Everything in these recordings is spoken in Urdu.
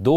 2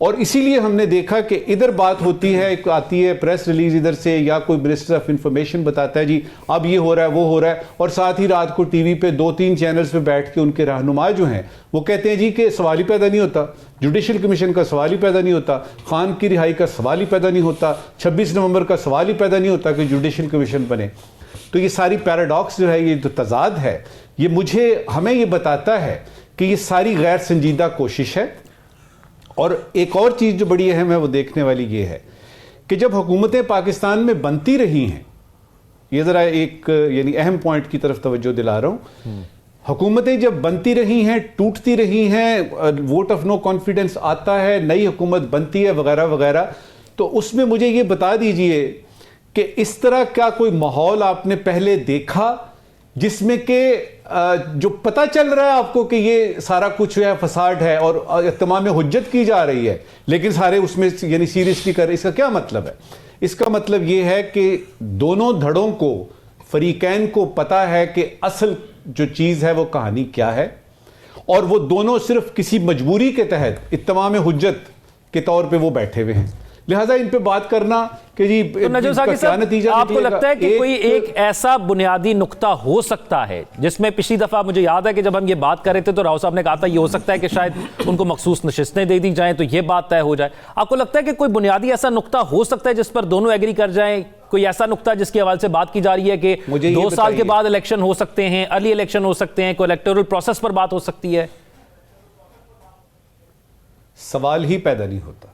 اور اسی لیے ہم نے دیکھا کہ ادھر بات ہوتی ہے, آتی ہے پریس ریلیز ادھر سے, یا کوئی منسٹر آف انفارمیشن بتاتا ہے جی اب یہ ہو رہا ہے وہ ہو رہا ہے, اور ساتھ ہی رات کو ٹی وی پہ 2-3 چینلز پہ بیٹھ کے ان کے رہنما جو ہیں وہ کہتے ہیں جی کہ سوال ہی پیدا نہیں ہوتا, جوڈیشل کمیشن کا سوال ہی پیدا نہیں ہوتا, خان کی رہائی کا سوال ہی پیدا نہیں ہوتا, 26 نومبر کا سوال ہی پیدا نہیں ہوتا کہ جوڈیشل کمیشن بنے. تو یہ ساری پیراڈاکس جو ہے, یہ جو تضاد ہے, یہ ہمیں یہ بتاتا ہے کہ یہ ساری غیر سنجیدہ کوشش ہے. اور ایک اور چیز جو بڑی اہم ہے وہ دیکھنے والی یہ ہے کہ جب حکومتیں پاکستان میں بنتی رہی ہیں, یہ ذرا ایک یعنی اہم پوائنٹ کی طرف توجہ دلا رہا ہوں, حکومتیں جب بنتی رہی ہیں, ٹوٹتی رہی ہیں, ووٹ آف نو کانفیڈنس آتا ہے, نئی حکومت بنتی ہے وغیرہ وغیرہ, تو اس میں مجھے یہ بتا دیجئے کہ اس طرح کیا کوئی ماحول آپ نے پہلے دیکھا جس میں کہ جو پتہ چل رہا ہے آپ کو کہ یہ سارا کچھ ہے فساد ہے اور اتمام حجت کی جا رہی ہے, لیکن سارے اس میں یعنی سیریسلی کر رہے. اس کا کیا مطلب ہے؟ اس کا مطلب یہ ہے کہ دونوں دھڑوں کو, فریقین کو پتہ ہے کہ اصل جو چیز ہے وہ کہانی کیا ہے, اور وہ دونوں صرف کسی مجبوری کے تحت اتمام حجت کے طور پہ وہ بیٹھے ہوئے ہیں. لہذا ان پہ بات کرنا کہ جی نجم ثاقب صاحب, آپ کو لگتا ہے کہ کوئی ایک ایسا بنیادی نقطہ ہو سکتا ہے جس میں پچھلی دفعہ مجھے یاد ہے کہ جب ہم یہ بات کر رہے تھے تو راؤ صاحب نے کہا تھا یہ ہو سکتا ہے کہ شاید ان کو مخصوص نشستیں دے دی جائیں تو یہ بات طے ہو جائے. آپ کو لگتا ہے کہ کوئی بنیادی ایسا نقطہ ہو سکتا ہے جس پر دونوں ایگری کر جائیں؟ کوئی ایسا نقطہ جس کے حوالے سے بات کی جا رہی ہے کہ 2 سال کے بعد الیکشن ہو سکتے ہیں, ارلی الیکشن ہو سکتے ہیں, کوئی الیکٹورل پروسیس پر بات ہو سکتی ہے؟ سوال ہی پیدا نہیں ہوتا.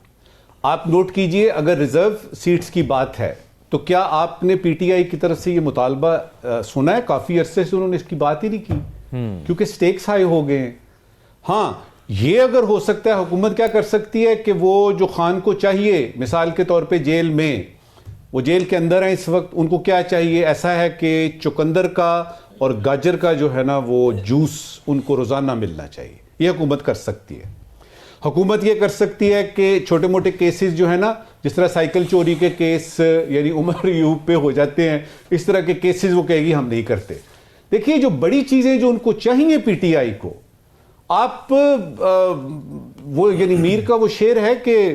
آپ نوٹ کیجئے, اگر ریزرو سیٹس کی بات ہے تو کیا آپ نے پی ٹی آئی کی طرف سے یہ مطالبہ سنا ہے؟ کافی عرصے سے انہوں نے اس کی بات ہی نہیں کی کیونکہ سٹیکس ہائی ہو گئے ہیں. ہاں یہ اگر ہو سکتا ہے, حکومت کیا کر سکتی ہے کہ وہ جو خان کو چاہیے مثال کے طور پہ جیل میں, وہ جیل کے اندر ہیں اس وقت, ان کو کیا چاہیے؟ ایسا ہے کہ چقندر کا اور گاجر کا جو ہے نا وہ جوس ان کو روزانہ ملنا چاہیے. یہ حکومت کر سکتی ہے. حکومت یہ کر سکتی ہے کہ چھوٹے موٹے کیسز جو ہے نا, جس طرح سائیکل چوری کے کیس یعنی عمر ایوب پہ ہو جاتے ہیں, اس طرح کے کیسز وہ کہے گی ہم نہیں کرتے. دیکھیے جو بڑی چیزیں جو ان کو چاہیے پی ٹی آئی کو, آپ وہ یعنی میر کا وہ شعر ہے کہ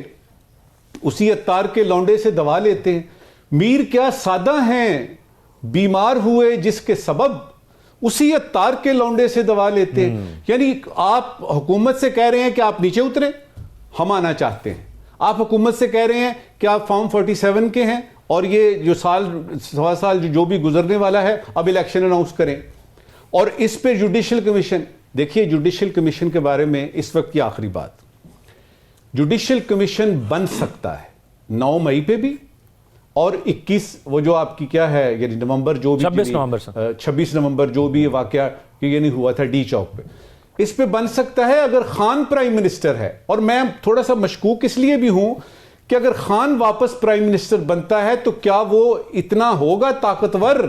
اسی عطار کے لونڈے سے دوا لیتے ہیں. میر کیا سادہ ہیں, بیمار ہوئے جس کے سبب اسی عطار کے لونڈے سے دوا لیتے ہیں. یعنی آپ حکومت سے کہہ رہے ہیں کہ آپ نیچے اتریں, ہم آنا چاہتے ہیں. آپ حکومت سے کہہ رہے ہیں کہ آپ فارم 47 کے ہیں اور یہ جو سوا سال جو بھی گزرنے والا ہے اب الیکشن اناؤنس کریں. اور اس پہ جوڈیشل کمیشن, دیکھیے جوڈیشل کمیشن کے بارے میں اس وقت کی آخری بات, جوڈیشل کمیشن بن سکتا ہے 9 مئی پہ بھی اور 21 وہ جو آپ کی کیا ہے یعنی نومبر جو بھی 26 نومبر جو بھی واقعہ یعنی ہوا تھا ڈی چوک پہ, اس پہ بن سکتا ہے اگر خان پرائم منسٹر ہے. اور میں تھوڑا سا مشکوک اس لیے بھی ہوں کہ اگر خان واپس پرائم منسٹر بنتا ہے تو کیا وہ اتنا ہوگا طاقتور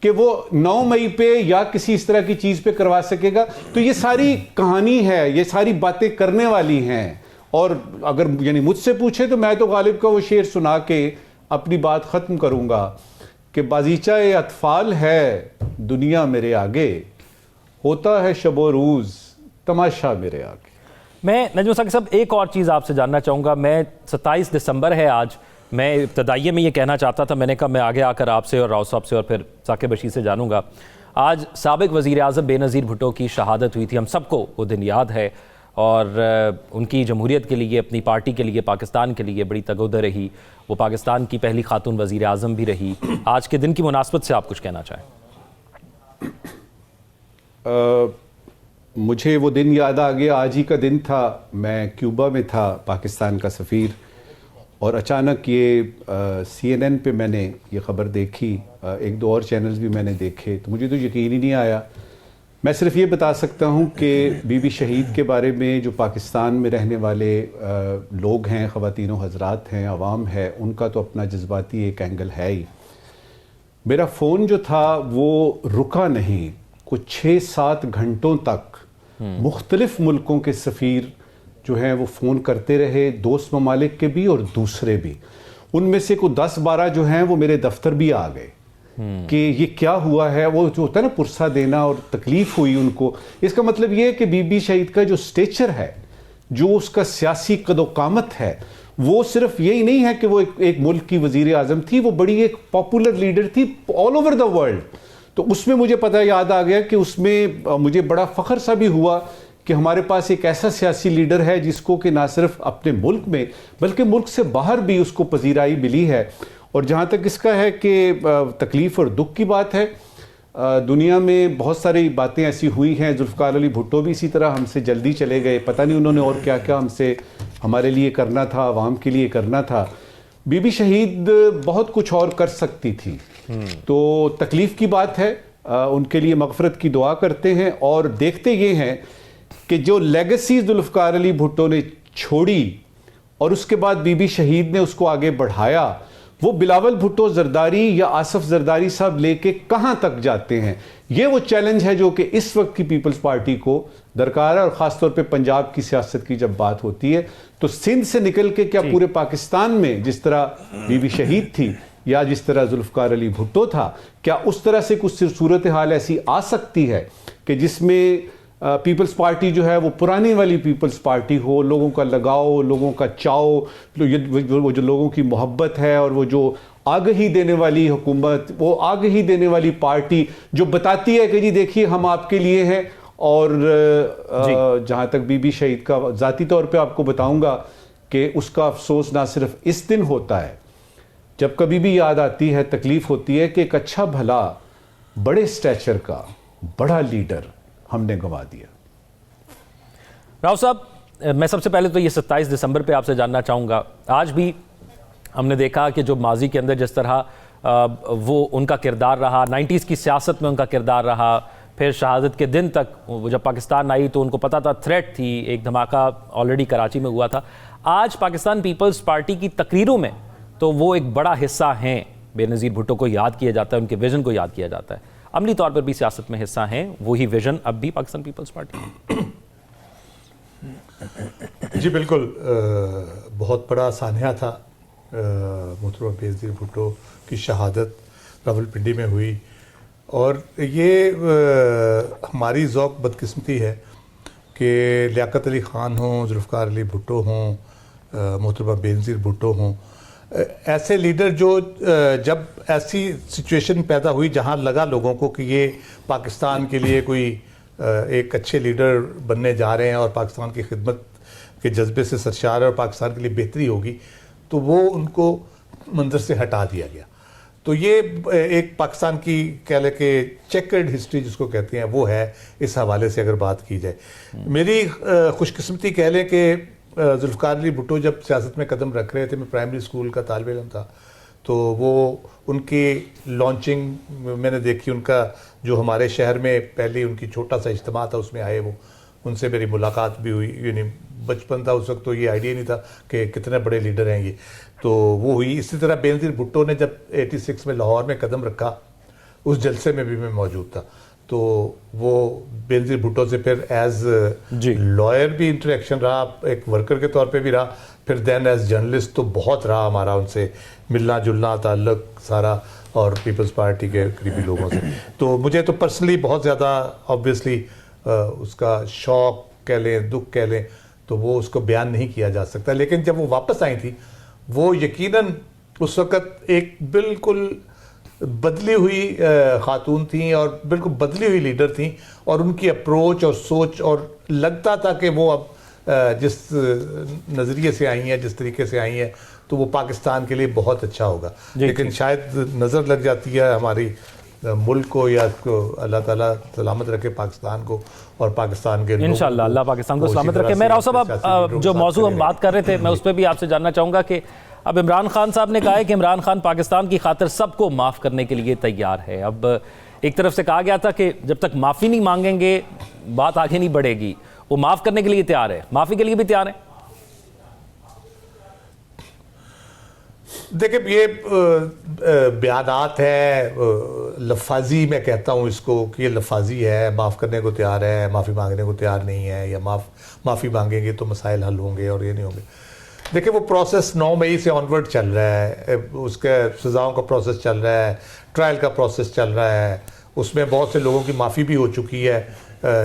کہ وہ 9 مئی پہ یا کسی اس طرح کی چیز پہ کروا سکے گا. تو یہ ساری کہانی ہے, یہ ساری باتیں کرنے والی ہیں. اور اگر یعنی مجھ سے پوچھے تو میں تو غالب کا وہ شعر سنا کے اپنی بات ختم کروں گا کہ بازیچہ اطفال ہے دنیا میرے آگے, ہوتا ہے شب و روز تماشا میرے آگے. میں نجم ثاقب صاحب ایک اور چیز آپ سے جاننا چاہوں گا. میں 27 دسمبر ہے آج, میں ابتدائیے میں یہ کہنا چاہتا تھا, میں نے کہا میں آگے آ کر آپ سے اور راؤ صاحب سے اور پھر ثاقب بشیر سے جانوں گا. آج سابق وزیر اعظم بے نظیر بھٹو کی شہادت ہوئی تھی, ہم سب کو وہ دن یاد ہے, اور ان کی جمہوریت کے لیے, اپنی پارٹی کے لیے, پاکستان کے لیے بڑی تگودہ رہی. وہ پاکستان کی پہلی خاتون وزیر اعظم بھی رہی. آج کے دن کی مناسبت سے آپ کچھ کہنا چاہیں؟ مجھے وہ دن یاد آ گیا, آج ہی کا دن تھا, میں کیوبا میں تھا پاکستان کا سفیر, اور اچانک یہ CNN پہ میں نے یہ خبر دیکھی, 1-2 اور چینلز بھی میں نے دیکھے, تو مجھے تو یقین ہی نہیں آیا. میں صرف یہ بتا سکتا ہوں کہ بی بی شہید کے بارے میں جو پاکستان میں رہنے والے لوگ ہیں, خواتین و حضرات ہیں, عوام ہے, ان کا تو اپنا جذباتی ایک اینگل ہے ہی. میرا فون جو تھا وہ رکا نہیں, کچھ 6-7 گھنٹوں تک مختلف ملکوں کے سفیر جو ہیں وہ فون کرتے رہے, دوست ممالک کے بھی اور دوسرے بھی. ان میں سے کوئی 10-12 جو ہیں وہ میرے دفتر بھی آ گئے کہ یہ کیا ہوا ہے. وہ جو ہوتا ہے نا پرسہ دینا, اور تکلیف ہوئی ان کو. اس کا مطلب یہ ہے کہ بی بی شہید کا جو سٹیچر ہے, جو اس کا سیاسی قد و قامت ہے وہ صرف یہی نہیں ہے کہ وہ ایک ملک کی وزیر اعظم تھی, وہ بڑی ایک پاپولر لیڈر تھی آل اوور دا ورلڈ. تو اس میں مجھے پتہ یاد آ گیا کہ اس میں مجھے بڑا فخر سا بھی ہوا کہ ہمارے پاس ایک ایسا سیاسی لیڈر ہے جس کو کہ نہ صرف اپنے ملک میں بلکہ ملک سے باہر بھی اس کو پذیرائی ملی ہے. اور جہاں تک اس کا ہے کہ تکلیف اور دکھ کی بات ہے, دنیا میں بہت ساری باتیں ایسی ہوئی ہیں. ذوالفقار علی بھٹو بھی اسی طرح ہم سے جلدی چلے گئے, پتہ نہیں انہوں نے اور کیا کیا ہمارے لیے کرنا تھا, عوام کے لیے کرنا تھا. بی بی شہید بہت کچھ اور کر سکتی تھی. تو تکلیف کی بات ہے, ان کے لیے مغفرت کی دعا کرتے ہیں اور دیکھتے یہ ہیں کہ جو لیگسی ذوالفقار علی بھٹو نے چھوڑی اور اس کے بعد بی بی شہید نے اس کو آگے بڑھایا, وہ بلاول بھٹو زرداری یا آصف زرداری صاحب لے کے کہاں تک جاتے ہیں. یہ وہ چیلنج ہے جو کہ اس وقت کی پیپلز پارٹی کو درکار ہے, اور خاص طور پہ پنجاب کی سیاست کی جب بات ہوتی ہے تو سندھ سے نکل کے کیا پورے پاکستان میں جس طرح بی بی شہید تھی یا جس طرح ذوالفقار علی بھٹو تھا, کیا اس طرح سے کچھ صورتحال ایسی آ سکتی ہے کہ جس میں پیپلز پارٹی جو ہے وہ پرانی والی پیپلز پارٹی ہو, لوگوں کا لگاؤ, لوگوں کا چاؤ, وہ جو لوگوں کی محبت ہے, اور وہ جو آگہی دینے والی حکومت, وہ آگہی دینے والی پارٹی جو بتاتی ہے کہ جی دیکھیے ہم آپ کے لیے ہیں. اور جہاں تک بی بی شہید کا ذاتی طور پہ آپ کو بتاؤں گا کہ اس کا افسوس نہ صرف اس دن ہوتا ہے, جب کبھی بھی یاد آتی ہے تکلیف ہوتی ہے کہ ایک اچھا بھلا بڑے سٹیچر کا بڑا لیڈر ہم نے گنوا دیا. راؤ صاحب, میں سب سے پہلے تو یہ 27 دسمبر پہ آپ سے جاننا چاہوں گا, آج بھی ہم نے دیکھا کہ جو ماضی کے اندر جس طرح وہ ان کا کردار رہا, 90s کی سیاست میں ان کا کردار رہا, پھر شہادت کے دن تک وہ جب پاکستان آئی تو ان کو پتا تھا تھریٹ تھی, ایک دھماکہ آلریڈی کراچی میں ہوا تھا. آج پاکستان پیپلز پارٹی کی تقریروں میں تو وہ ایک بڑا حصہ ہیں, بے نظیر بھٹو کو یاد کیا جاتا ہے, ان کے ویژن کو یاد کیا جاتا ہے, عملی طور پر بھی سیاست میں حصہ ہیں, وہی ویژن اب بھی پاکستان پیپلز پارٹی. جی بالکل, بہت بڑا سانحہ تھا محترمہ بے نظیر بھٹو کی شہادت راولپنڈی میں ہوئی, اور یہ ہماری ذوق بدقسمتی ہے کہ لیاقت علی خان ہوں, ذوالفقار علی بھٹو ہوں, محترمہ بے نظیر بھٹو ہوں, ایسے لیڈر جو جب ایسی سچویشن پیدا ہوئی جہاں لگا لوگوں کو کہ یہ پاکستان کے لیے کوئی ایک اچھے لیڈر بننے جا رہے ہیں اور پاکستان کی خدمت کے جذبے سے سرشار ہے اور پاکستان کے لیے بہتری ہوگی, تو وہ ان کو منظر سے ہٹا دیا گیا. تو یہ ایک پاکستان کی کہہ لے کہ چیکرڈ ہسٹری جس کو کہتے ہیں وہ ہے اس حوالے سے اگر بات کی جائے. میری خوش قسمتی کہہ لیں کہ ذوالفقار علی بھٹو جب سیاست میں قدم رکھ رہے تھے, میں پرائمری اسکول کا طالب علم تھا, تو وہ ان کی لانچنگ میں نے دیکھی, ان کا جو ہمارے شہر میں پہلی ان کی چھوٹا سا اجتماع تھا اس میں آئے وہ, ان سے میری ملاقات بھی ہوئی. یعنی بچپن تھا اس وقت تو یہ آئیڈیا نہیں تھا کہ کتنے بڑے لیڈر ہیں یہ, تو وہ ہوئی. اسی طرح بے نظیر بھٹو نے جب 86 میں لاہور میں قدم رکھا, اس جلسے میں بھی میں موجود تھا, تو وہ بے نظیر بھٹو سے پھر ایز لائر بھی انٹریکشن رہا, ایک ورکر کے طور پہ بھی رہا, پھر دین ایز جرنلسٹ تو بہت رہا ہمارا ان سے ملنا جلنا تعلق سارا, اور پیپلز پارٹی کے قریبی لوگوں سے. تو مجھے تو پرسنلی بہت زیادہ آبویسلی اس کا شوق کہہ لیں, دکھ کہہ لیں, تو وہ اس کو بیان نہیں کیا جا سکتا. لیکن جب وہ واپس آئی تھی, وہ یقیناً اس وقت ایک بالکل بدلی ہوئی خاتون تھیں اور بالکل بدلی ہوئی لیڈر تھیں, اور ان کی اپروچ اور سوچ, اور لگتا تھا کہ وہ اب جس نظریے سے آئی ہیں, جس طریقے سے آئی ہیں, تو وہ پاکستان کے لیے بہت اچھا ہوگا. لیکن شاید نظر لگ جاتی ہے ہماری ملک کو, یا اس کو اللہ تعالیٰ سلامت رکھے پاکستان کو اور پاکستان کے انشاءاللہ اللہ پاکستان کو سلامت رکھے. میں راؤ صاحب اب جو موضوع ہم بات کر رہے تھے, میں اس پہ بھی آپ سے جاننا چاہوں گا کہ اب عمران خان صاحب نے کہا ہے کہ عمران خان پاکستان کی خاطر سب کو معاف کرنے کے لیے تیار ہے. اب ایک طرف سے کہا گیا تھا کہ جب تک معافی نہیں مانگیں گے بات آگے نہیں بڑھے گی, وہ معاف کرنے کے لیے تیار ہے, معافی کے لیے بھی تیار ہے. دیکھیں یہ بیانات ہے, لفاظی میں کہتا ہوں اس کو کہ یہ لفاظی ہے, معاف کرنے کو تیار ہے, معافی مانگنے کو تیار نہیں ہے, یا معافی مانگیں گے تو مسائل حل ہوں گے اور یہ نہیں ہوں گے. دیکھیں وہ پروسیس 9 مئی سے آنورڈ چل رہا ہے, اس کے سزاؤں کا پروسیس چل رہا ہے, ٹرائل کا پروسیس چل رہا ہے, اس میں بہت سے لوگوں کی معافی بھی ہو چکی ہے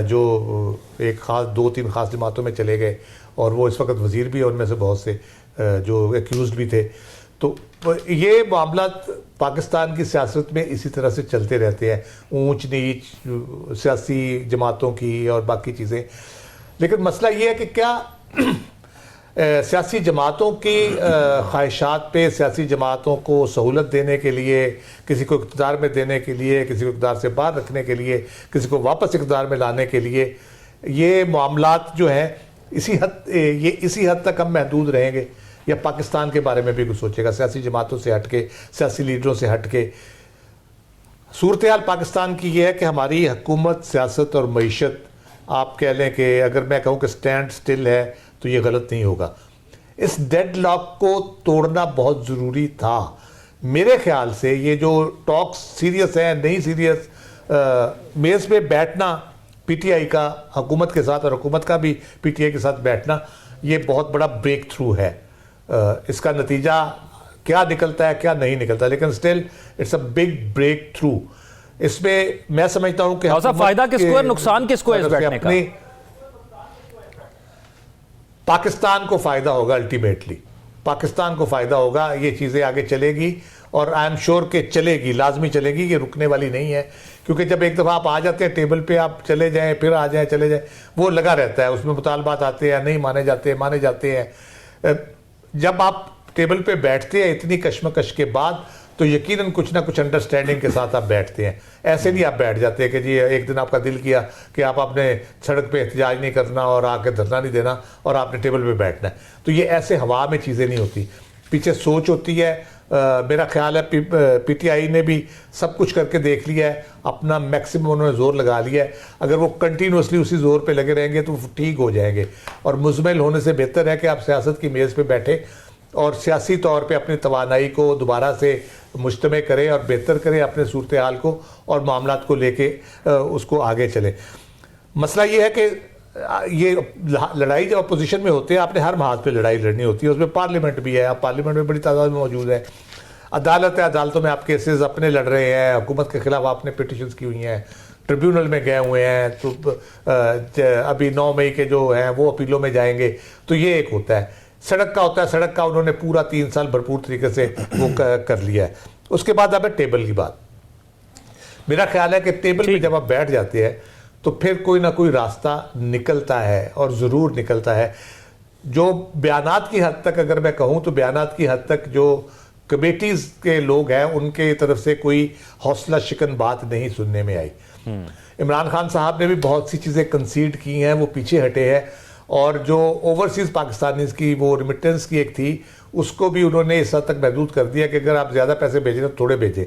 جو ایک خاص 2-3 خاص جماعتوں میں چلے گئے, اور وہ اس وقت وزیر بھی ہیں، ان میں سے بہت سے جو ایکیوزڈ بھی تھے. تو یہ معاملات پاکستان کی سیاست میں اسی طرح سے چلتے رہتے ہیں، اونچ نیچ سیاسی جماعتوں کی اور باقی چیزیں. لیکن مسئلہ یہ ہے کہ کیا سیاسی جماعتوں کی خواہشات پہ، سیاسی جماعتوں کو سہولت دینے کے لیے، کسی کو اقتدار میں دینے کے لیے، کسی کو اقتدار سے باہر رکھنے کے لیے، کسی کو واپس اقتدار میں لانے کے لیے، یہ معاملات جو ہیں اسی حد تک ہم محدود رہیں گے، یا پاکستان کے بارے میں بھی کچھ سوچے گا، سیاسی جماعتوں سے ہٹ کے، سیاسی لیڈروں سے ہٹ کے؟ صورتحال پاکستان کی یہ ہے کہ ہماری حکومت، سیاست اور معیشت، آپ کہہ لیں کہ اگر میں کہوں کہ سٹینڈ سٹل ہے تو یہ غلط نہیں ہوگا. اس ڈیڈ لاک کو توڑنا بہت ضروری تھا. میرے خیال سے یہ جو ٹاکس سیریس ہیں، نہیں سیریس، میز پہ بیٹھنا پی ٹی آئی کا حکومت کے ساتھ اور حکومت کا بھی پی ٹی آئی کے ساتھ بیٹھنا، یہ بہت بڑا بریک تھرو ہے. اس کا نتیجہ کیا نکلتا ہے کیا نہیں نکلتا، لیکن still it's a big breakthrough. اس میں سمجھتا ہوں کہ فائدہ کس کو ہے، نقصان کس کو ہے اس بیٹھنے کا؟ پاکستان کو فائدہ ہوگا، الٹیمیٹلی پاکستان کو فائدہ ہوگا. یہ چیزیں آگے چلے گی اور آئی ایم شیور کہ چلے گی، لازمی چلے گی، یہ رکنے والی نہیں ہے. کیونکہ جب ایک دفعہ آپ آ جاتے ہیں ٹیبل پہ، آپ چلے جائیں پھر آ جائیں چلے جائیں، وہ لگا رہتا ہے. اس میں مطالبات آتے ہیں، نہیں مانے جاتے ہیں. جب آپ ٹیبل پہ بیٹھتے ہیں اتنی کشمکش کے بعد تو یقیناً کچھ نہ کچھ انڈرسٹینڈنگ کے ساتھ آپ بیٹھتے ہیں. ایسے نہیں آپ بیٹھ جاتے کہ جی ایک دن آپ کا دل کیا کہ آپ اپنے سڑک پہ احتجاج نہیں کرنا اور آ کے دھرنا نہیں دینا اور آپ نے ٹیبل پہ بیٹھنا ہے. تو یہ ایسے ہوا میں چیزیں نہیں ہوتی، پیچھے سوچ ہوتی ہے. میرا خیال ہے پی ٹی آئی نے بھی سب کچھ کر کے دیکھ لیا ہے، اپنا میکسیمم انہوں نے زور لگا لیا ہے. اگر وہ کنٹینیوسلی اسی زور پہ لگے رہیں گے تو ٹھیک ہو جائیں گے. اور مزمل ہونے سے بہتر ہے کہ آپ سیاست کی میز پہ بیٹھے اور سیاسی طور پہ اپنی توانائی کو دوبارہ سے مجتمع کریں اور بہتر کریں اپنے صورتحال کو اور معاملات کو لے کے اس کو آگے چلیں. مسئلہ یہ ہے کہ یہ لڑائی جب اپوزیشن میں ہوتے ہیں آپ نے ہر محاذ پہ لڑائی لڑنی ہوتی ہے. اس میں پارلیمنٹ بھی ہے، آپ پارلیمنٹ میں بڑی تعداد میں موجود ہیں. عدالت ہے، عدالتوں میں آپ کیسز اپنے لڑ رہے ہیں، حکومت کے خلاف آپ نے پٹیشنز کی ہوئی ہیں، ٹریبیونل میں گئے ہوئے ہیں. تو ابھی 9 مئی کے جو ہیں وہ اپیلوں میں جائیں گے. تو یہ ایک ہوتا ہے. سڑک کا ہوتا ہے، سڑک کا انہوں نے پورا 3 سال بھرپور طریقے سے وہ کر لیا ہے. اس کے بعد اب ہے ٹیبل کی بات. میرا خیال ہے کہ ٹیبل پہ جب آپ بیٹھ جاتے ہیں تو پھر کوئی نہ کوئی راستہ نکلتا ہے اور ضرور نکلتا ہے. جو بیانات کی حد تک اگر میں کہوں تو بیانات کی حد تک جو کمیٹیز کے لوگ ہیں ان کے طرف سے کوئی حوصلہ شکن بات نہیں سننے میں آئی. عمران خان صاحب نے بھی بہت سی چیزیں کنسیڈ کی ہیں، وہ پیچھے ہٹے ہیں. اور جو اوورسیز پاکستانیز کی وہ ریمیٹنس کی ایک تھی اس کو بھی انہوں نے اس حد تک محدود کر دیا کہ اگر آپ زیادہ پیسے بھیجیں تو تھوڑے بھیجیں.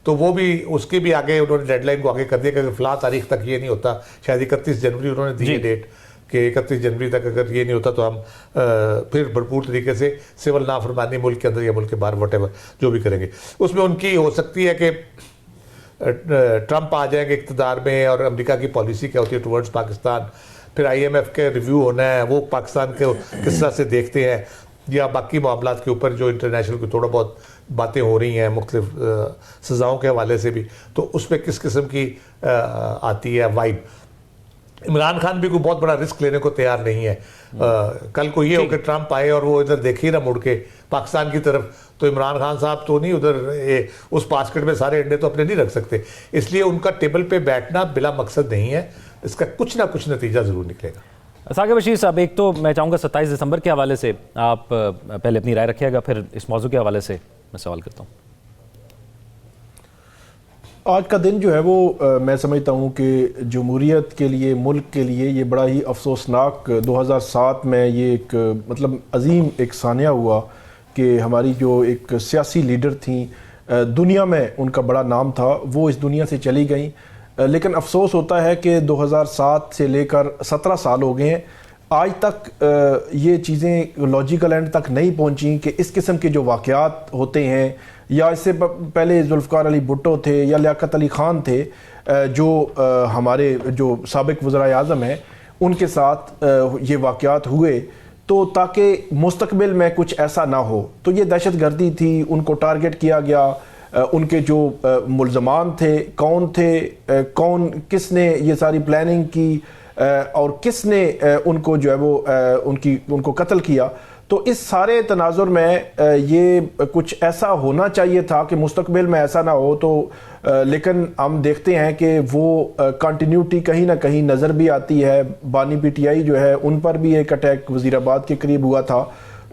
تو وہ بھی اس کی بھی آگے انہوں نے ڈیڈ لائن کو آگے کر دیا کہ اگر فلاں تاریخ تک یہ نہیں ہوتا، شاید 31 جنوری انہوں نے دی ہے ڈیٹ کہ 31 جنوری تک اگر یہ نہیں ہوتا تو ہم پھر بھرپور طریقے سے سول نافرمانی ملک کے اندر یا ملک کے باہر واٹ ایور جو بھی کریں گے. اس میں ان کی ہو سکتی ہے کہ ٹرمپ آ جائیں گے اقتدار میں اور امریکہ کی پالیسی کیا ہوتی ہے ٹورڈز پاکستان، پھر آئی ایم ایف کے ریویو ہونا ہے، وہ پاکستان کو کس طرح سے دیکھتے ہیں، یا باقی معاملات کے اوپر جو انٹرنیشنل کو تھوڑا بہت باتیں ہو رہی ہیں مختلف سزاؤں کے حوالے سے بھی، تو اس پہ کس قسم کی آتی ہے وائب. عمران خان بھی کوئی بہت بڑا رسک لینے کو تیار نہیں ہے. کل کو یہ ہو کہ ٹرمپ آئے اور وہ ادھر دیکھے نہ مڑ کے پاکستان کی طرف، تو عمران خان صاحب تو نہیں ادھر اس باسکٹ میں سارے انڈے تو اپنے نہیں رکھ سکتے. اس لیے ان کا ٹیبل پہ بیٹھنا بلا مقصد نہیں ہے، اس کا کچھ نہ کچھ نتیجہ ضرور نکلے گا. ثاقب بشیر صاحب، ایک تو میں چاہوں گا 27 دسمبر کے حوالے سے آپ پہلے اپنی رائے رکھیے گا، پھر اس موضوع کے حوالے سے میں سوال کرتا ہوں. آج کا دن جو ہے وہ میں سمجھتا ہوں کہ جمہوریت کے لیے، ملک کے لیے یہ بڑا ہی افسوسناک 2007 میں یہ ایک مطلب عظیم ایک سانحہ ہوا کہ ہماری جو ایک سیاسی لیڈر تھیں، دنیا میں ان کا بڑا نام تھا، وہ اس دنیا سے چلی گئیں. لیکن افسوس ہوتا ہے کہ 2007 سے لے کر 17 سال ہو گئے ہیں، آج تک یہ چیزیں لاجیکل اینڈ تک نہیں پہنچیں کہ اس قسم کے جو واقعات ہوتے ہیں، یا اس سے پہلے ذوالفقار علی بھٹو تھے یا لیاقت علی خان تھے جو ہمارے جو سابق وزرائے اعظم ہیں، ان کے ساتھ یہ واقعات ہوئے، تو تاکہ مستقبل میں کچھ ایسا نہ ہو. تو یہ دہشت گردی تھی، ان کو ٹارگٹ کیا گیا. ان کے جو ملزمان تھے کون تھے، کون کس نے یہ ساری پلاننگ کی، اور کس نے ان کو جو ہے وہ ان کو قتل کیا. تو اس سارے تناظر میں یہ کچھ ایسا ہونا چاہیے تھا کہ مستقبل میں ایسا نہ ہو. تو لیکن ہم دیکھتے ہیں کہ وہ کنٹینیوٹی کہیں نہ کہیں نظر بھی آتی ہے. بانی پی ٹی آئی جو ہے ان پر بھی ایک اٹیک وزیر آباد کے قریب ہوا تھا.